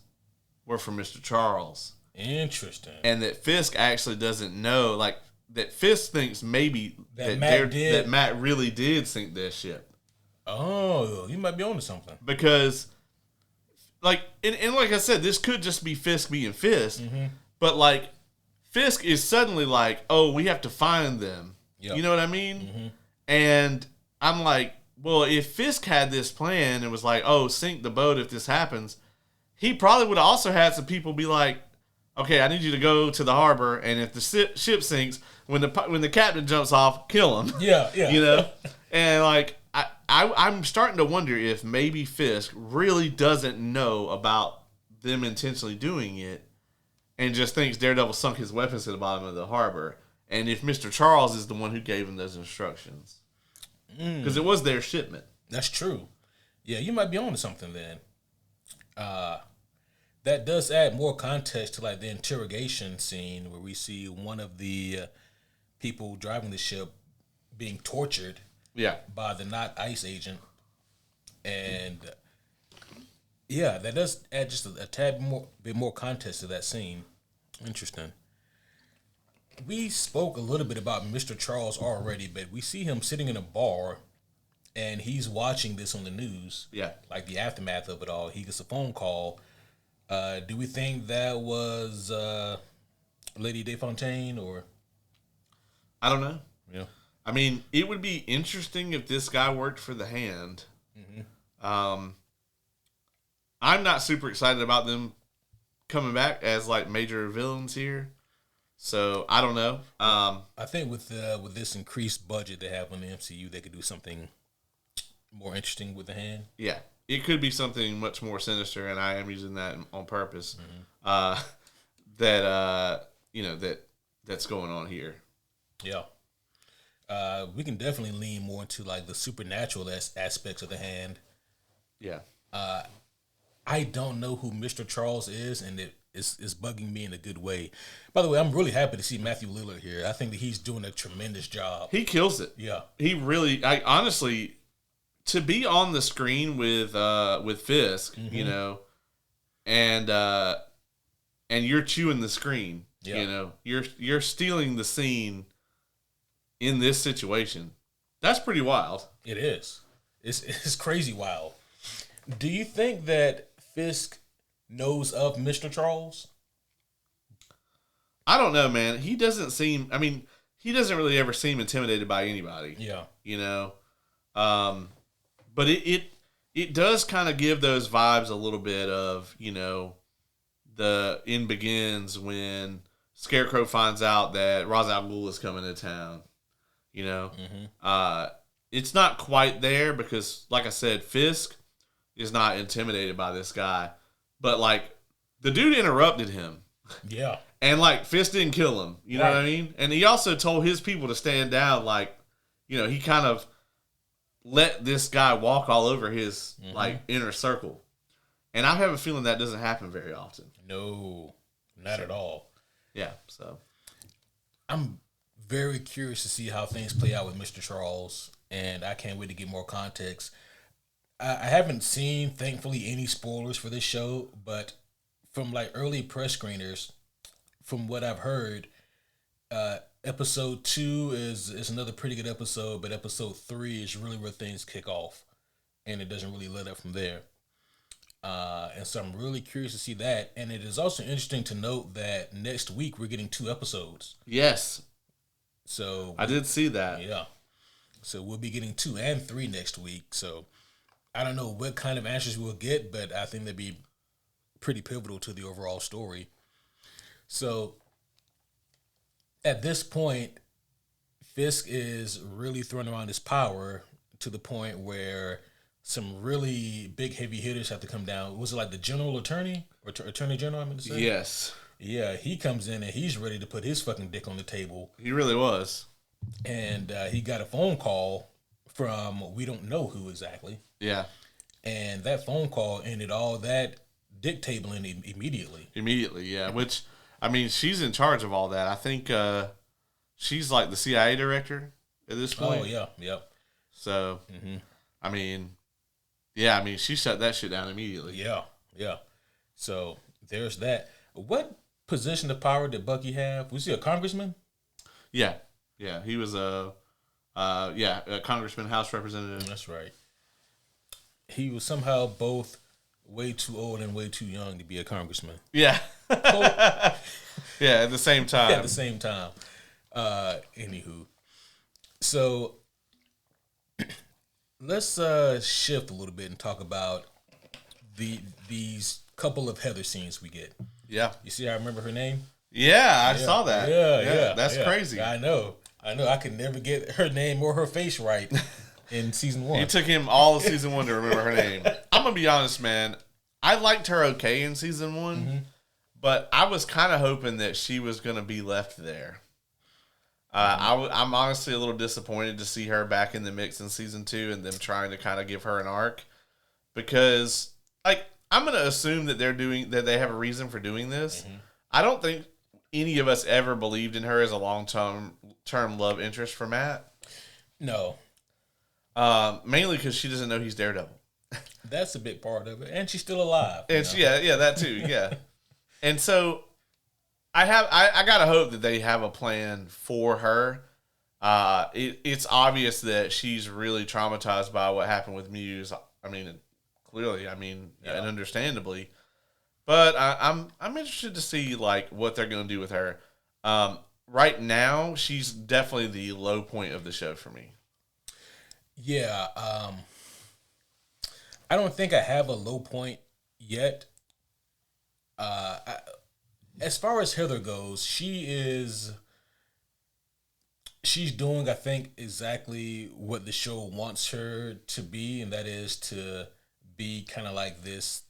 were from Mr. Charles. Interesting. And that Fisk actually doesn't know, like, that Fisk thinks maybe that Matt really did sink that ship. Oh, you might be onto something. Because, like, and like I said, this could just be Fisk being Fisk, but, like, Fisk is suddenly like, oh, we have to find them. Yep. You know what I mean? Mm-hmm. And I'm like, well, if Fisk had this plan and was like, oh, sink the boat if this happens, he probably would have also had some people be like, okay, I need you to go to the harbor, and if the ship sinks, when the captain jumps off, kill him. Yeah. And like I'm starting to wonder if maybe Fisk really doesn't know about them intentionally doing it, and just thinks Daredevil sunk his weapons to the bottom of the harbor, and if Mr. Charles is the one who gave him those instructions, because it was their shipment. That's true. Yeah, you might be onto something then. That does add more context to like the interrogation scene where we see one of the people driving the ship being tortured by the not ICE agent. And that does add just a tad bit more context to that scene. Interesting. We spoke a little bit about Mr. Charles already, but we see him sitting in a bar and he's watching this on the news. Yeah. Like the aftermath of it all. He gets a phone call. Do we think that was Lady DeFontaine or? I don't know. Yeah. I mean, it would be interesting if this guy worked for the Hand. Mm-hmm. I'm not super excited about them coming back as like major villains here. So I don't know. I think with this increased budget they have on the MCU, they could do something more interesting with the Hand. Yeah. It could be something much more sinister, and I am using that on purpose. Mm-hmm. That's going on here. Yeah, we can definitely lean more into like the supernatural aspects of the Hand. Yeah. I don't know who Mr. Charles is, and it's bugging me in a good way. By the way, I'm really happy to see Matthew Lillard here. I think that he's doing a tremendous job. He kills it. Yeah, he really. Honestly. To be on the screen with Fisk, mm-hmm. And you're chewing the screen, you're stealing the scene in this situation. That's pretty wild. It is. It's crazy wild. Do you think that Fisk knows of Mr. Charles? I don't know, man. He doesn't seem. I mean, he doesn't really ever seem intimidated by anybody. Yeah. But it does kind of give those vibes a little bit of, the end begins when Scarecrow finds out that Ra's al Ghul is coming to town. Mm-hmm. It's not quite there because, like I said, Fisk is not intimidated by this guy. But, like, the dude interrupted him. Yeah. And, like, Fisk didn't kill him. You know what I mean? And he also told his people to stand down. Like, he kind of let this guy walk all over his like inner circle, and I have a feeling that doesn't happen very often. No, not at all. Yeah, so I'm very curious to see how things play out with Mr. Charles, and I can't wait to get more context. I haven't seen, thankfully, any spoilers for this show, but from like early press screeners, from what I've heard, episode 2 is another pretty good episode, but episode 3 is really where things kick off, and it doesn't really let up from there. And so I'm really curious to see that. And it is also interesting to note that next week we're getting 2 episodes. Yes. So I did see that. Yeah. So we'll be getting 2 and 3 next week. So I don't know what kind of answers we'll get, but I think they'd be pretty pivotal to the overall story. So at this point, Fisk is really throwing around his power to the point where some really big heavy hitters have to come down. Was it like the general attorney or attorney general? I mean to say. Yes. Yeah, he comes in and he's ready to put his fucking dick on the table. He really was. And he got a phone call from we don't know who exactly. Yeah. And that phone call ended all that dick tabling immediately. Immediately, yeah. Which, I mean, she's in charge of all that. I think she's like the CIA director at this point. Oh, yeah. Yep. So, I mean, yeah, I mean, she shut that shit down immediately. Yeah. Yeah. So, there's that. What position of power did Bucky have? Was he a congressman? Yeah. Yeah. He was a congressman, House representative. That's right. He was somehow both way too old and way too young to be a congressman. Yeah. Yeah, at the same time. At the same time. Anywho. So, let's shift a little bit and talk about these couple of Heather scenes we get. Yeah. You see, I remember her name? Yeah, I saw that. Yeah. That's crazy. I know. I could never get her name or her face right in season 1. It took him all of season 1 to remember her name. I'm going to be honest, man. I liked her okay in season 1, but I was kind of hoping that she was going to be left there. I'm honestly a little disappointed to see her back in the mix in season 2 and them trying to kind of give her an arc, because like I'm going to assume that they have a reason for doing this. I don't think any of us ever believed in her as a long-term love interest for Matt. No. Mainly because she doesn't know he's Daredevil. That's a big part of it. And she's still alive. And yeah, that too, yeah. And so I gotta hope that they have a plan for her. It's obvious that she's really traumatized by what happened with Muse. I mean, clearly, and understandably. But I'm interested to see like what they're gonna do with her. Right now, she's definitely the low point of the show for me. Yeah, I don't think I have a low point yet. As far as Heather goes, she's doing, I think, exactly what the show wants her to be, and that is to be kind of like this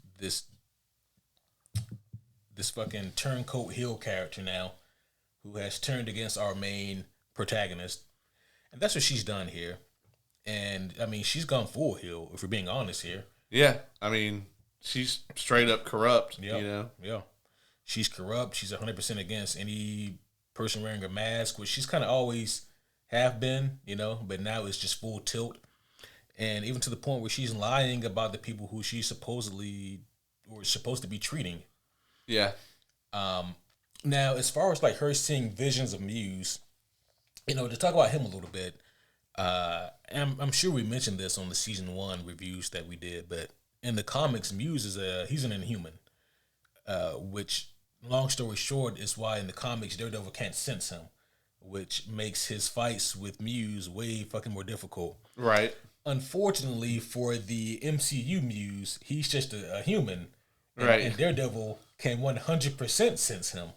fucking turncoat heel character now, who has turned against our main protagonist, and that's what she's done here. And I mean, she's gone full heel, if we're being honest here. Yeah, I mean, she's straight up corrupt. Yep. You know. Yeah. She's corrupt. She's 100% against any person wearing a mask, which she's kind of always have been, but now it's just full tilt. And even to the point where she's lying about the people who she's supposedly or is supposed to be treating. Yeah. Now, as far as like her seeing visions of Muse, to talk about him a little bit, I'm sure we mentioned this on the season 1 reviews that we did, but in the comics, Muse he's an Inhuman, which, long story short, is why in the comics Daredevil can't sense him, which makes his fights with Muse way fucking more difficult. Right. Unfortunately for the MCU Muse, he's just a human, right? And Daredevil can 100% sense him,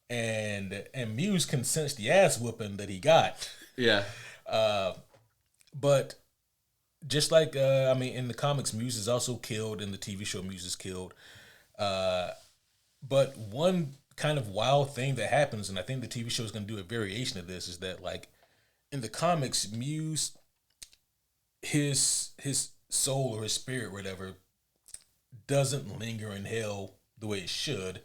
and Muse can sense the ass whooping that he got. Yeah. But just like in the comics, Muse is also killed, in the TV show Muse is killed. But one kind of wild thing that happens, and I think the TV show is going to do a variation of this, is that like in the comics, Muse, his soul or his spirit, whatever, doesn't linger in hell the way it should,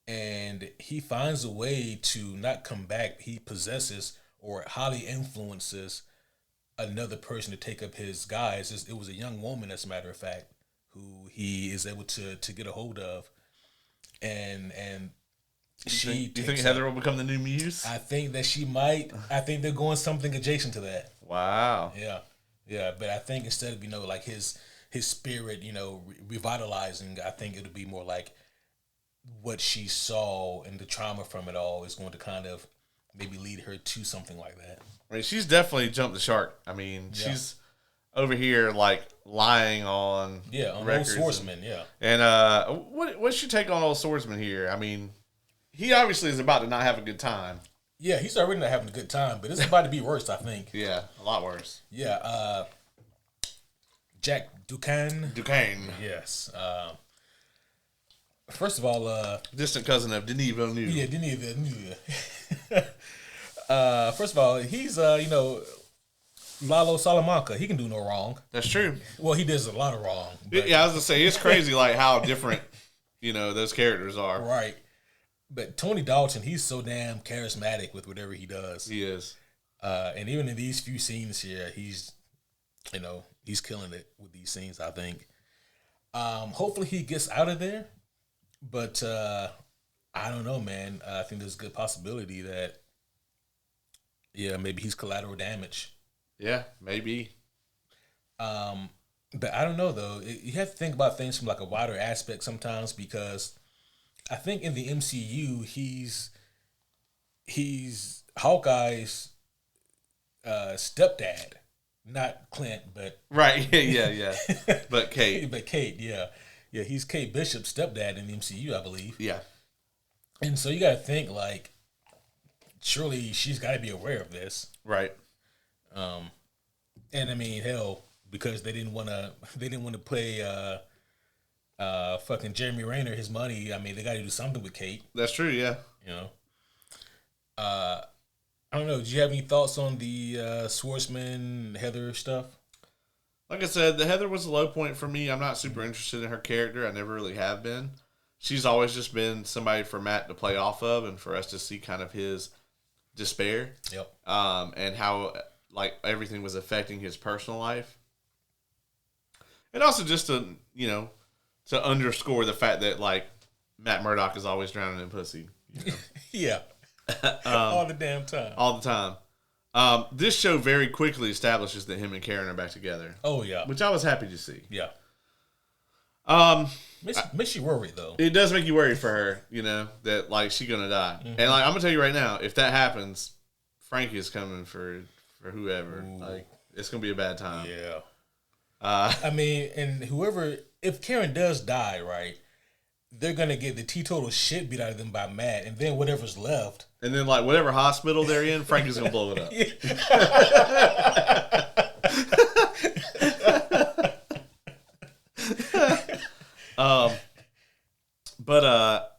and he finds a way to not come back. He possesses or highly influences another person to take up his guise. It was a young woman, as a matter of fact, who he is able to get a hold of, and she. Do you think Heather will become the new Muse? I think that she might. I think they're going something adjacent to that. Wow. Yeah. But I think instead of like his spirit, revitalizing, I think it'll be more like what she saw and the trauma from it all is going to kind of maybe lead her to something like that. I mean, she's definitely jumped the shark. I mean, she's over here like lying on Old Swordsman, And what's your take on Old Swordsman here? I mean, he obviously is about to not have a good time. Yeah, he's already not having a good time, but it's about to be worse, I think. Yeah, a lot worse. Yeah, Jack Ducan. Duquesne. Yes. First of all, Distant cousin of Denis Villeneuve. yeah, Denis Villeneuve. First of all, he's Lalo Salamanca. He can do no wrong. That's true. Well, he does a lot of wrong. But, Yeah, I was gonna say it's crazy, like how different, those characters are. right. But Tony Dalton, he's so damn charismatic with whatever he does. He is. And even in these few scenes here, he's killing it with these scenes, I think. Hopefully he gets out of there. But I don't know, man. I think there's a good possibility that, maybe he's collateral damage. Yeah, maybe. But I don't know, though. You have to think about things from like a wider aspect sometimes, because I think in the MCU, he's Hawkeye's stepdad. Not Clint, but... Right, yeah. But Kate. But Kate, yeah. Yeah, he's Kate Bishop's stepdad in the MCU, I believe. Yeah. And so you got to think, like, surely she's got to be aware of this. Right. And I mean, hell, because they didn't want to pay fucking Jeremy Renner his money. I mean, they got to do something with Kate. That's true, yeah. I don't know. Do you have any thoughts on the Schwartzman Heather stuff? Like I said, the Heather was a low point for me. I'm not super interested in her character. I never really have been. She's always just been somebody for Matt to play off of and for us to see kind of his despair. Yep. And how, like, everything was affecting his personal life. And also just to, to underscore the fact that, like, Matt Murdock is always drowning in pussy. Yeah. All the damn time. All the time. This show very quickly establishes that him and Karen are back together. Oh, yeah. Which I was happy to see. Yeah. Makes you worried, though. It does make you worried for her, that, like, she's going to die. Mm-hmm. And, like, I'm going to tell you right now, if that happens, Frank is coming for whoever. Ooh. Like, it's going to be a bad time. Yeah. I mean, and if Karen does die, right, they're going to get the teetotal shit beat out of them by Matt, and then whatever's left. And then, like, whatever hospital they're in, Frank is going to blow it up. But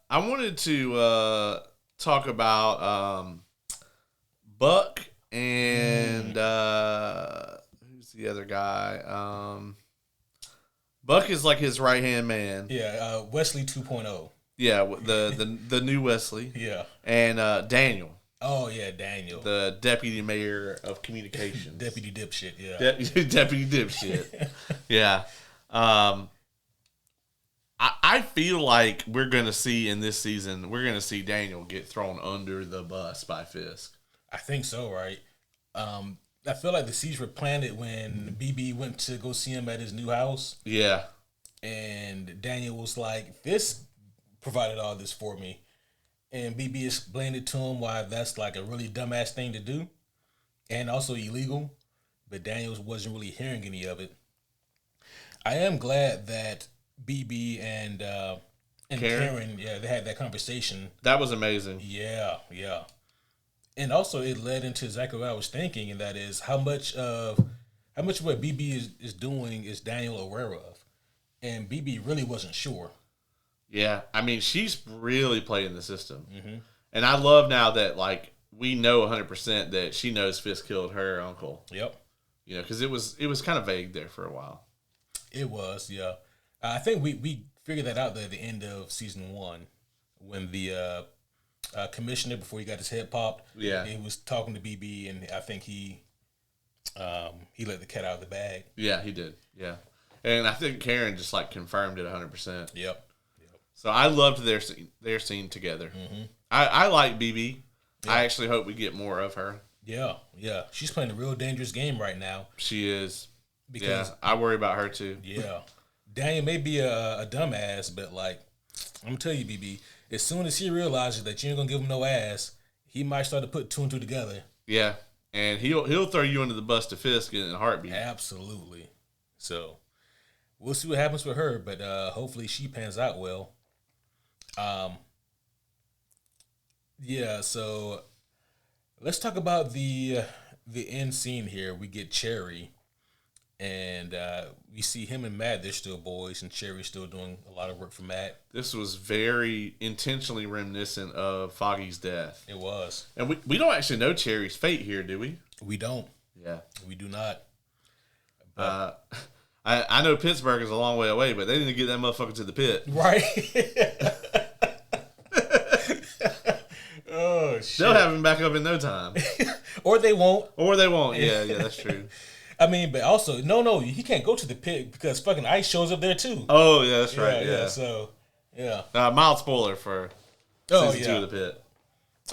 I wanted to talk about Buck and who's the other guy? Buck is like his right hand man. Yeah, Wesley 2.0. Yeah, the new Wesley. Yeah, and Daniel. Oh yeah, Daniel, the deputy mayor of communications. Deputy dipshit. Yeah, deputy dipshit. Yeah. I feel like we're going to see in this season, we're going to see Daniel get thrown under the bus by Fisk. I think so, right? I feel like the seeds were planted when BB went to go see him at his new house. Yeah. And Daniel was like, Fisk provided all this for me. And BB explained it to him why that's like a really dumbass thing to do and also illegal. But Daniel wasn't really hearing any of it. I am glad that BB and Karen, yeah, they had that conversation. That was amazing. Yeah. And also it led into exactly what I was thinking, and that is how much of what BB is doing is Daniel aware of. And BB really wasn't sure. Yeah, I mean, she's really playing the system. Mm-hmm. And I love now that, like, we know 100% that she knows Fisk killed her uncle. Yep. Because it was kind of vague there for a while. It was, yeah. I think we figured that out at the end of season 1 when the commissioner, before he got his head popped, he was talking to BB, and I think he let the cat out of the bag. Yeah, he did. Yeah. And I think Karen just, like, confirmed it 100%. Yep. So I loved their scene together. Mm-hmm. I like BB. Yeah. I actually hope we get more of her. Yeah. She's playing a real dangerous game right now. She is. Because I worry about her too. Yeah. Daniel may be a dumbass, but, like, I'm going to tell you, BB, as soon as he realizes that you ain't going to give him no ass, he might start to put 2 and 2 together. Yeah. And he'll throw you under the bus to Fisk in a heartbeat. Absolutely. So we'll see what happens with her, but hopefully she pans out well. So let's talk about the end scene here. We get Cherry, And we see him and Matt, they're still boys, and Cherry's still doing a lot of work for Matt. This was very intentionally reminiscent of Foggy's death. It was. And we don't actually know Cherry's fate here, do we? We don't. Yeah. We do not. I know Pittsburgh is a long way away, but they didn't get that motherfucker to the pit. Right. Oh, shit. They'll have him back up in no time. Or they won't. Yeah, that's true. I mean, but also, no, he can't go to the pit because fucking Ice shows up there too. Oh, yeah, that's right. Yeah. So, yeah. Mild spoiler for season 2 of the pit.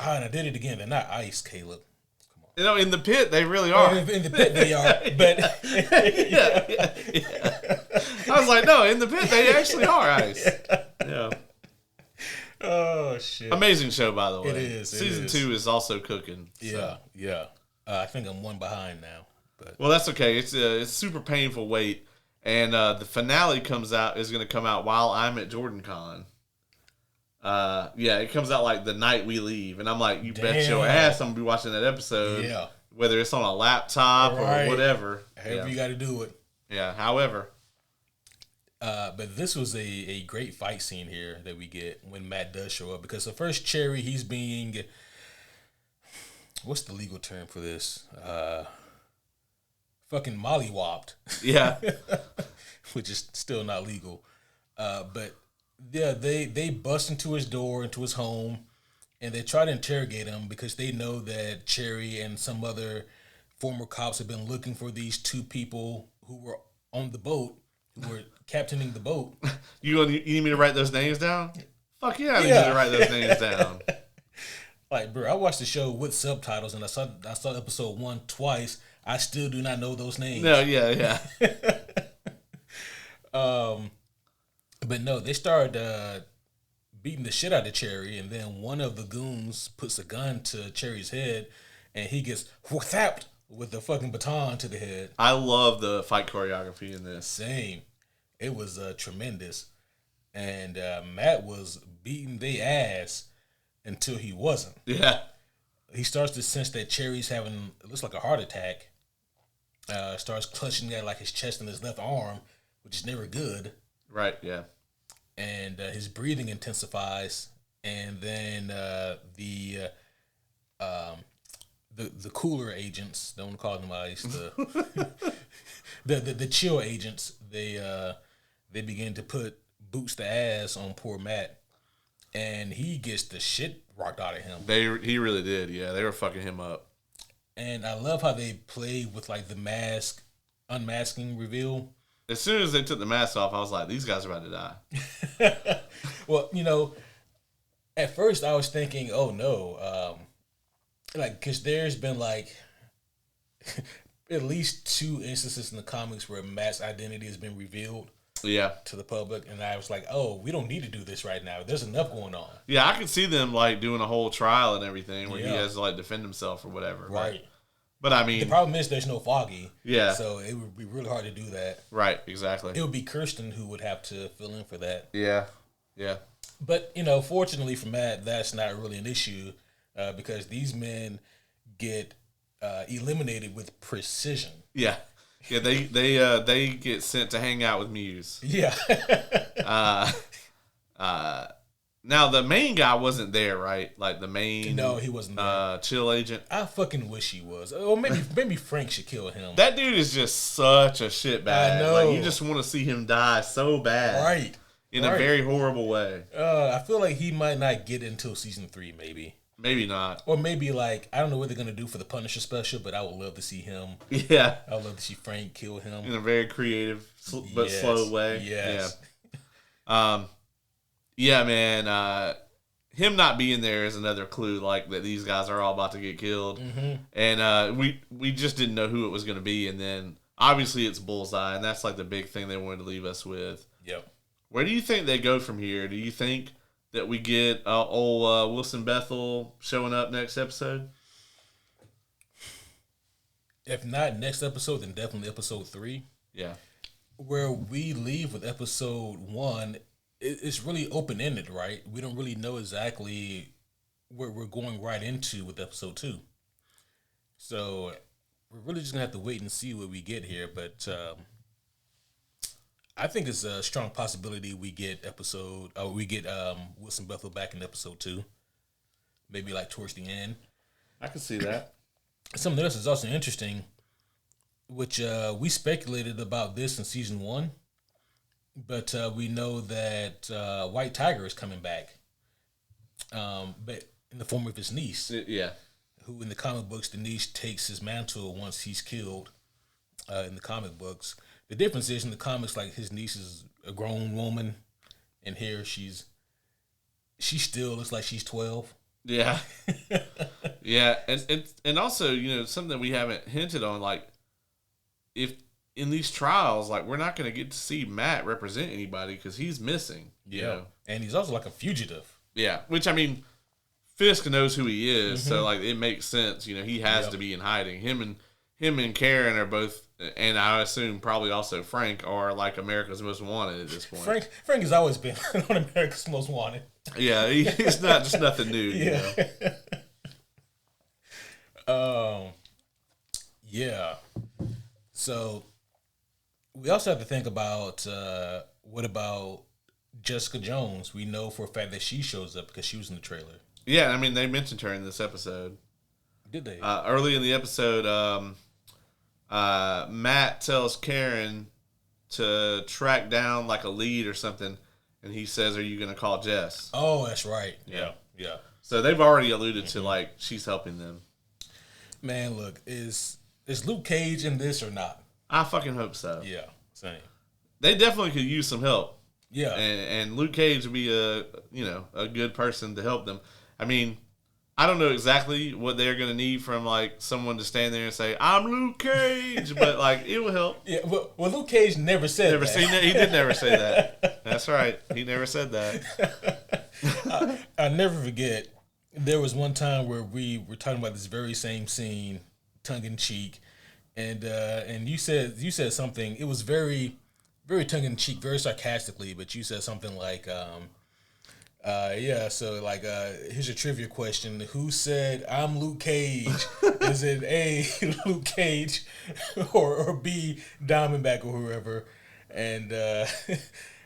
Ah, and I did it again. They're not Ice, Caleb. You know, in the pit, they really are. In the pit, they are. But yeah. I was like, no, in the pit, they actually are Ice. Yeah. Oh, shit. Amazing show, by the way. It is. Season 2 is also cooking. So. Yeah. I think I'm one behind now. But well, that's okay. It's super painful wait, and the finale is going to come out while I'm at JordanCon. It comes out like the night we leave, and I'm like, you bet your ass I'm gonna be watching that episode. Yeah. Whether it's on a laptop or whatever. However you got to do it. Yeah. However. But this was a great fight scene here that we get when Matt does show up, because the first Cherry, he's being, what's the legal term for this? Fucking mollywopped. Yeah. Which is still not legal. But yeah, they bust into his door, into his home, and they try to interrogate him because they know that Cherry and some other former cops have been looking for these two people who were on the boat, who were captaining the boat. You need me to write those names down? Fuck yeah, I need you to write those names down. Like, bro, I watched the show with subtitles, and I saw episode 1 twice. I still do not know those names. No, yeah. But no, they started beating the shit out of Cherry, and then one of the goons puts a gun to Cherry's head, and he gets whacked with the fucking baton to the head. I love the fight choreography in this. Same. It was tremendous. And Matt was beating their ass until he wasn't. Yeah. He starts to sense that Cherry's having, it looks like a heart attack. Starts clutching at like his chest and his left arm, which is never good. Right, yeah. And his breathing intensifies, and then the cooler agents, don't call them ice, the chill agents, they begin to put boots to ass on poor Matt, and he gets the shit rocked out of him. He really did, yeah. They were fucking him up. And I love how they play with like the unmasking reveal. As soon as they took the mask off, I was like, these guys are about to die. Well, at first I was thinking, oh no, because there's been like at least 2 instances in the comics where Matt's identity has been revealed. Yeah. To the public, and I was like, oh, we don't need to do this right now. There's enough going on. Yeah, I could see them like doing a whole trial and everything where he has to like defend himself or whatever. Right. But I mean, the problem is there's no Foggy. Yeah. So it would be really hard to do that. Right, exactly. It would be Kirsten who would have to fill in for that. Yeah. Yeah. But, fortunately for Matt, that's not really an issue because these men get eliminated with precision. Yeah. Yeah, they get sent to hang out with Muse. Yeah. Now the main guy wasn't there, right? Like the main No, he wasn't there. Chill agent. I fucking wish he was. Or maybe Frank should kill him. That dude is just such a shitbag. I know. Like you just want to see him die so bad. Right. In a very horrible way. I feel like he might not get until season 3, maybe. Maybe not. Or maybe like, I don't know what they're going to do for the Punisher special, but I would love to see him. Yeah. I would love to see Frank kill him. In a very creative but slow way. Yes. Yeah. Yeah, man. Him not being there is another clue, like that these guys are all about to get killed, and we just didn't know who it was going to be, and then obviously it's Bullseye, and that's like the big thing they wanted to leave us with. Yep. Where do you think they go from here? Do you think that we get old Wilson Bethel showing up next episode? If not next episode, then definitely episode 3. Yeah. Where we leave with episode 1. It's really open-ended, right? We don't really know exactly where we're going right into with episode 2. So we're really just gonna have to wait and see what we get here. But I think it's a strong possibility we get Wilson Bethel back in episode 2, maybe like towards the end. I can see that. Something else is also interesting, which we speculated about this in season 1, but we know that White Tiger is coming back, but in the form of his niece. Yeah. Who in the comic books, the niece takes his mantle once he's killed in the comic books. The difference is in the comics, like his niece is a grown woman, and here she still looks like she's 12. Yeah. Yeah. And also, you know, something we haven't hinted on, like, if in these trials, like, we're not going to get to see Matt represent anybody because he's missing. You know? And he's also like a fugitive. Yeah. Which, I mean, Fisk knows who he is, so like it makes sense. You know, he has to be in hiding. Him and Karen are both, and I assume probably also Frank are like America's Most Wanted at this point. Frank has always been on America's Most Wanted. Yeah, it's not just nothing new. Yeah. You know? Yeah. So we also have to think about what about Jessica Jones? We know for a fact that she shows up because she was in the trailer. Yeah, I mean, they mentioned her in this episode. Did they? Early in the episode, Matt tells Karen to track down like a lead or something, and he says, "Are you going to call Jess?" Oh, that's right. Yeah. Yeah. So they've already alluded to like she's helping them. Man, look, is Luke Cage in this or not? I fucking hope so. Yeah, same. They definitely could use some help. Yeah. And Luke Cage would be a good person to help them. I mean, I don't know exactly what they're going to need from, like, someone to stand there and say, "I'm Luke Cage," but, like, it will help. Yeah, well, Luke Cage never said that. He did never say that. That's right. He never said that. I'll never forget, there was one time where we were talking about this very same scene, tongue-in-cheek, and you said something, it was very, very tongue-in-cheek, very sarcastically, but you said something like, so like, here's a trivia question. Who said I'm Luke Cage? Is it A, Luke Cage, or B, Diamondback or whoever? And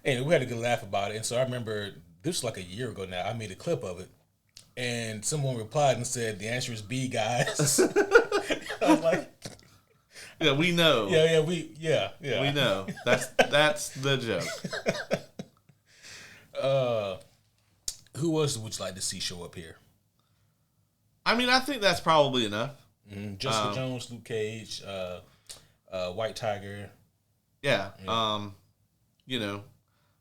and we had a good laugh about it. And so I remember, this was like a year ago now, I made a clip of it. And someone replied and said, the answer is B, guys. I was like... Yeah, we know. Yeah. We know. That's the joke. Who else would you like to see show up here? I mean, I think that's probably enough. Jessica Jones, Luke Cage, White Tiger. Yeah. You know,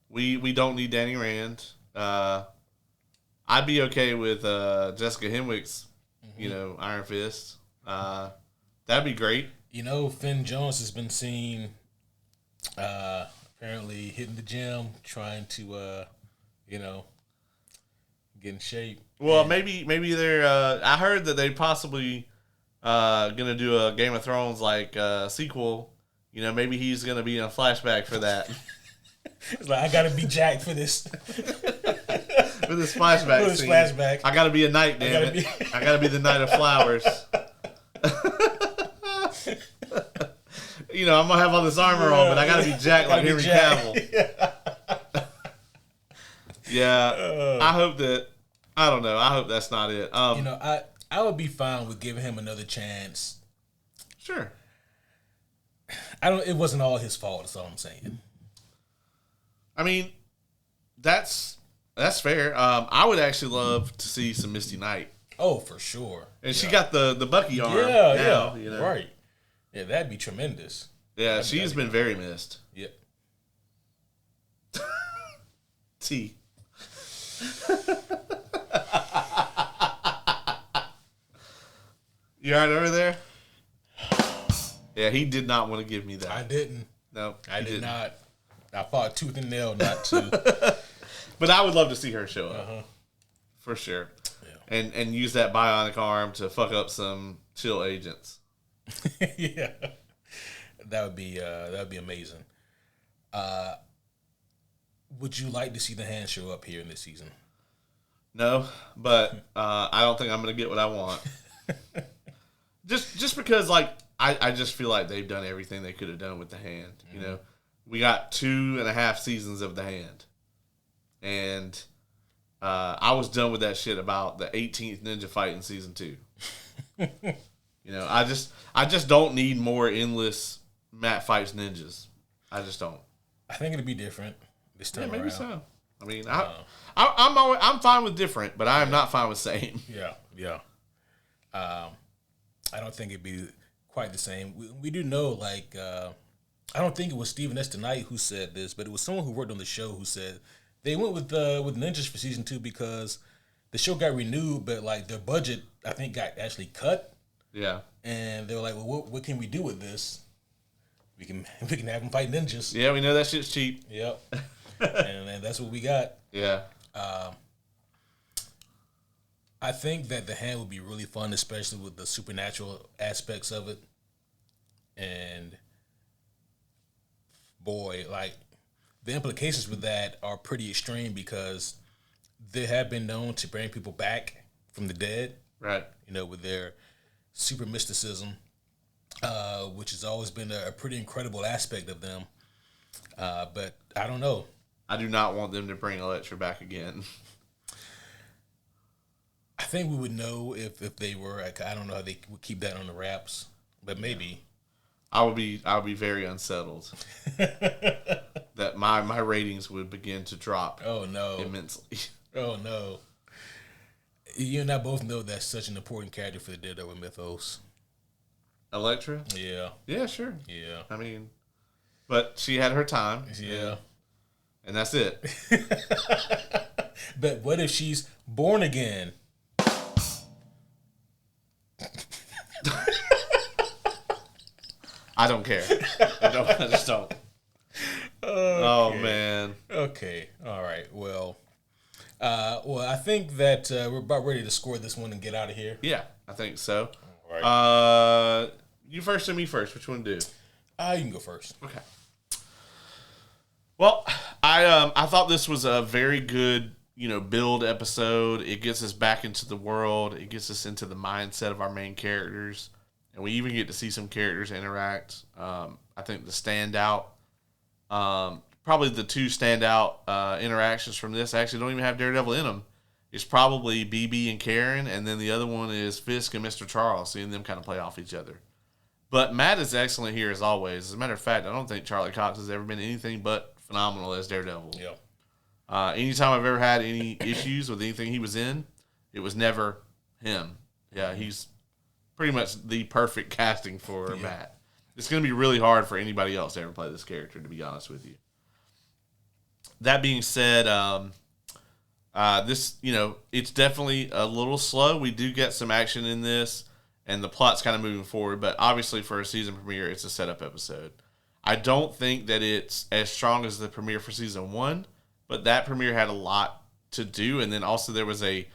we don't need Danny Rand. I'd be okay with Jessica Henwick's, you know, Iron Fist. That'd be great. You know, Finn Jones has been seen apparently hitting the gym, trying to, you know, get in shape. Well, maybe they're. I heard that they possibly gonna do a Game of Thrones like sequel. You know, maybe he's gonna be in a flashback for that. It's like, I gotta be jacked for this. For this flashback scene. Flashback. I gotta be a knight, damn it. I gotta be the Knight of Flowers. You know, I'm gonna have all this armor on, but I gotta be jacked like Henry Cavill. Yeah, I hope that. I don't know. I hope that's not it. You know, I would be fine with giving him another chance. Sure. It wasn't all his fault. That's all I'm saying. I mean, that's fair. I would actually love to see some Misty Knight. Oh, for sure. And she got the Bucky arm. Yeah. You know? Right. Yeah, that'd be tremendous. Yeah, she's been very missed. Yep. T. You all right over there? Yeah, he did not want to give me that. I didn't. No, I did not. I fought tooth and nail not to. But I would love to see her show up. Uh-huh. For sure. Yeah. And use that bionic arm to fuck up some chill agents. Yeah. That would be amazing. Would you like to see the Hand show up here in this season? No, but I don't think I'm going to get what I want. Just because, like, I just feel like they've done everything they could have done with the hand. You know, we got 2.5 seasons of the hand, and I was done with that shit about the 18th ninja fight in season 2. You know, I just don't need more endless Matt fights ninjas. I just don't. I think it'll be different this time maybe around. so. I mean, I'm fine with different, but I am not fine with same. Yeah. I don't think it'd be quite the same. We do know, like, I don't think it was Steven S. Tonight who said this, but it was someone who worked on the show who said they went with ninjas for season 2 because the show got renewed, but like their budget I think got actually cut. Yeah. And they were like, well, what can we do with this? We can have them fight ninjas. Yeah, we know that shit's cheap. Yep. and that's what we got. Yeah. I think that the hand would be really fun, especially with the supernatural aspects of it. And boy, like the implications with that are pretty extreme because they have been known to bring people back from the dead. Right. You know, with their super mysticism, which has always been a pretty incredible aspect of them. But I don't know. I do not want them to bring Elektra back again. I think we would know if they were. I don't know how they would keep that on the wraps, but maybe. I would be very unsettled that my ratings would begin to drop. Oh no, immensely. Oh no. You and I both know that's such an important character for the Daredevil mythos. Elektra? Yeah. Yeah, sure. Yeah. I mean, but she had her time. Yeah. And that's it. But what if she's born again? I don't care. I just don't. Okay. Oh, man. Okay. All right. Well, I think that we're about ready to score this one and get out of here. Yeah, I think so. All right. You first or me first? Which one do? You can go first. Okay. Well, I thought this was a very good, build episode. It gets us back into the world. It gets us into the mindset of our main characters. And we even get to see some characters interact. I think the standout, probably the 2 standout interactions from this actually don't even have Daredevil in them. It's probably BB and Karen, and then the other one is Fisk and Mr. Charles, seeing them kind of play off each other. But Matt is excellent here as always. As a matter of fact, I don't think Charlie Cox has ever been anything but phenomenal as Daredevil. Yeah. Anytime I've ever had any issues with anything he was in, it was never him. Yeah, he's pretty much the perfect casting for Matt. It's going to be really hard for anybody else to ever play this character, to be honest with you. That being said, this, it's definitely a little slow. We do get some action in this, and the plot's kind of moving forward, but obviously for a season premiere, it's a setup episode. I don't think that it's as strong as the premiere for season 1, but that premiere had a lot to do, and then also there was a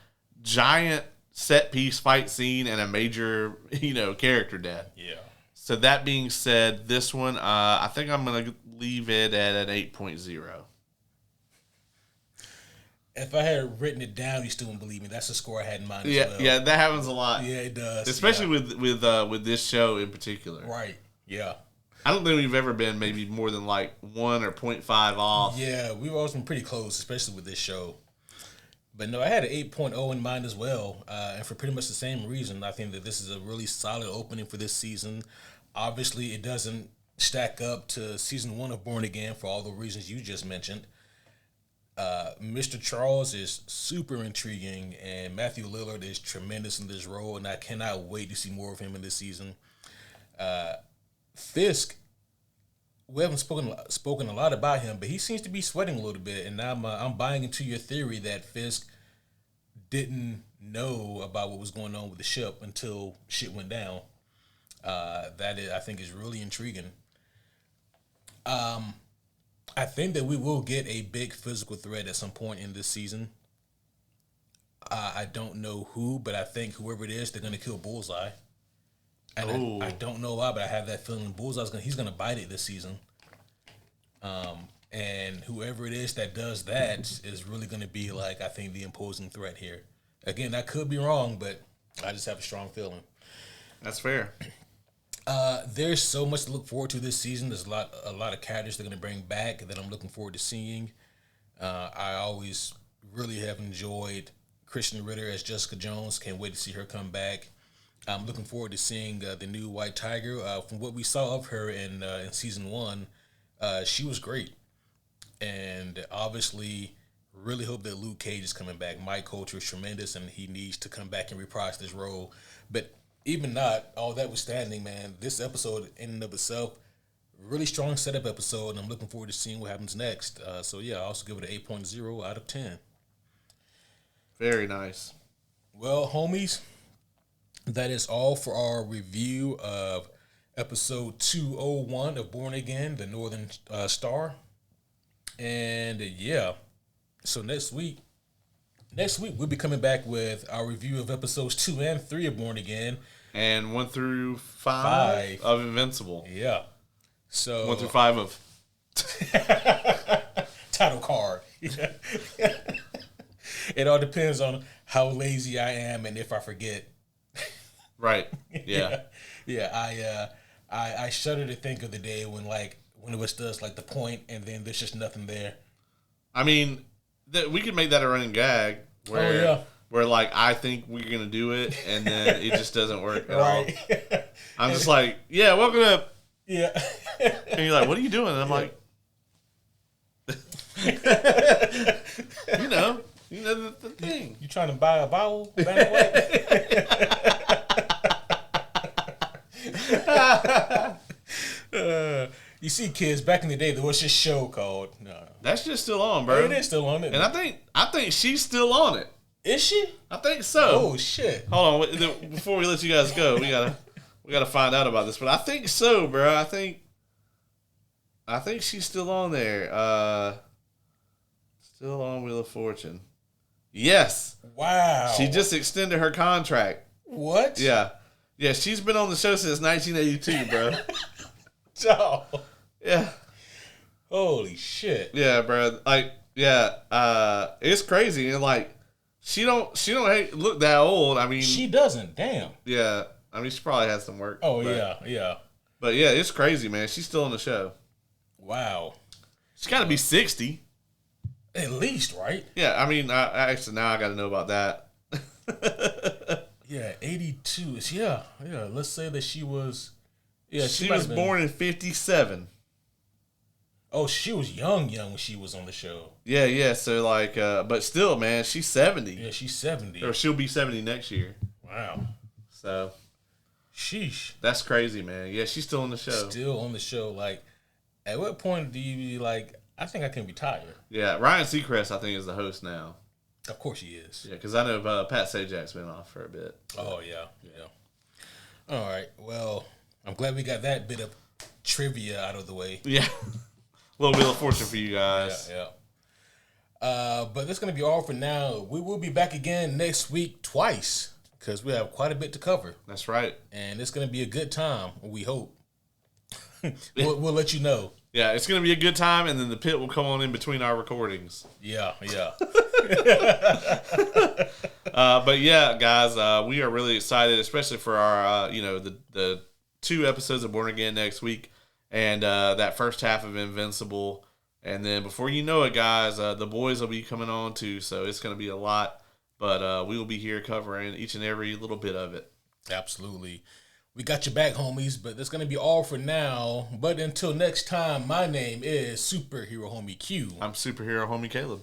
giant set piece fight scene and a major, character death. Yeah. So that being said, this one, I think I'm going to leave it at an 8.0. If I had written it down, you still wouldn't believe me. That's the score I had in mind as well. Yeah, that happens a lot. Yeah, it does. Especially with this show in particular. Right. Yeah. I don't think we've ever been maybe more than like 1 or 0.5 off. Yeah, we've always been pretty close, especially with this show. But no, I had an 8.0 in mind as well, and for pretty much the same reason. I think that this is a really solid opening for this season. Obviously, it doesn't stack up to season 1 of Born Again for all the reasons you just mentioned. Mr. Charles is super intriguing, and Matthew Lillard is tremendous in this role, and I cannot wait to see more of him in this season. Fisk, we haven't spoken a lot about him, but he seems to be sweating a little bit, and I'm buying into your theory that Fisk didn't know about what was going on with the ship until shit went down. I think is really intriguing. I think that we will get a big physical threat at some point in this season. I don't know who, but I think whoever it is, they're going to kill Bullseye. And I don't know why, but I have that feeling he's going to bite it this season. And whoever it is that does that is really going to be I think the imposing threat here. Again, I could be wrong, but I just have a strong feeling. That's fair. There's so much to look forward to this season. There's a lot of characters they're going to bring back that I'm looking forward to seeing. I always really have enjoyed Kristen Ritter as Jessica Jones. Can't wait to see her come back. I'm looking forward to seeing the new White Tiger. From what we saw of her in season 1, she was great. And obviously, really hope that Luke Cage is coming back. Mike Coulter is tremendous, and he needs to come back and reprise this role. But even not, all that withstanding, man, this episode in and of itself, really strong setup episode, and I'm looking forward to seeing what happens next. So yeah, I also give it an 8.0 out of 10. Very nice. Well, homies, that is all for our review of episode 201 of Born Again, the Northern Star. And yeah, so next week we'll be coming back with our review of episodes 2 and 3 of Born Again. And 1 through 5 of Invincible. Yeah. So 1 through 5 of title card. It all depends on how lazy I am and if I forget. Right. Yeah. Yeah. I shudder to think of the day when it was just like the point and then there's just nothing there. I mean, we could make that a running gag where like I think we're gonna do it and then it just doesn't work at all. I'm just like, yeah, welcome to and you're like, what are you doing? And I'm like, you know the thing. You trying to buy a vowel? You see, kids, back in the day, there was this show called. That's just still on, bro. It is still on it. And I think she's still on it. Is she? I think so. Oh shit! Hold on, before we let you guys go, we gotta find out about this. But I think so, bro. I think she's still on there. Still on Wheel of Fortune. Yes. Wow. She just extended her contract. What? Yeah. She's been on the show since 1982, bro. Oh. Yeah. Holy shit. Yeah, bro. Like, yeah. It's crazy, and like, she don't look that old. I mean, she doesn't. Damn. Yeah. I mean, she probably has some work. Oh, yeah. But yeah, it's crazy, man. She's still on the show. Wow. She's got to be 60. At least, right? Yeah, I mean, I actually now I got to know about that. Yeah, 82. Yeah. Let's say that she was. Yeah, she was born in 57. Oh, she was young when she was on the show. Yeah. So like, but still, man, she's 70. Yeah, she's 70. Or she'll be 70 next year. Wow. So, sheesh. That's crazy, man. Yeah, she's still on the show. Still on the show. Like, at what point do you be like, I think I can retire? Yeah, Ryan Seacrest, I think, is the host now. Of course he is. Yeah, because I know Pat Sajak's been off for a bit. Oh, yeah. All right. Well, I'm glad we got that bit of trivia out of the way. Yeah. A little Wheel of Fortune for you guys. Yeah. But that's going to be all for now. We will be back again next week twice because we have quite a bit to cover. That's right. And it's going to be a good time, we hope. We'll let you know. Yeah, it's going to be a good time, and then the pit will come on in between our recordings. Yeah. But yeah, guys, we are really excited, especially for our, the 2 episodes of Born Again next week, and that first half of Invincible. And then before you know it, guys, the boys will be coming on too, so it's going to be a lot. But we will be here covering each and every little bit of it. Absolutely. We got your back, homies, but that's going to be all for now. But until next time, my name is Superhero Homie Q. I'm Superhero Homie Caleb.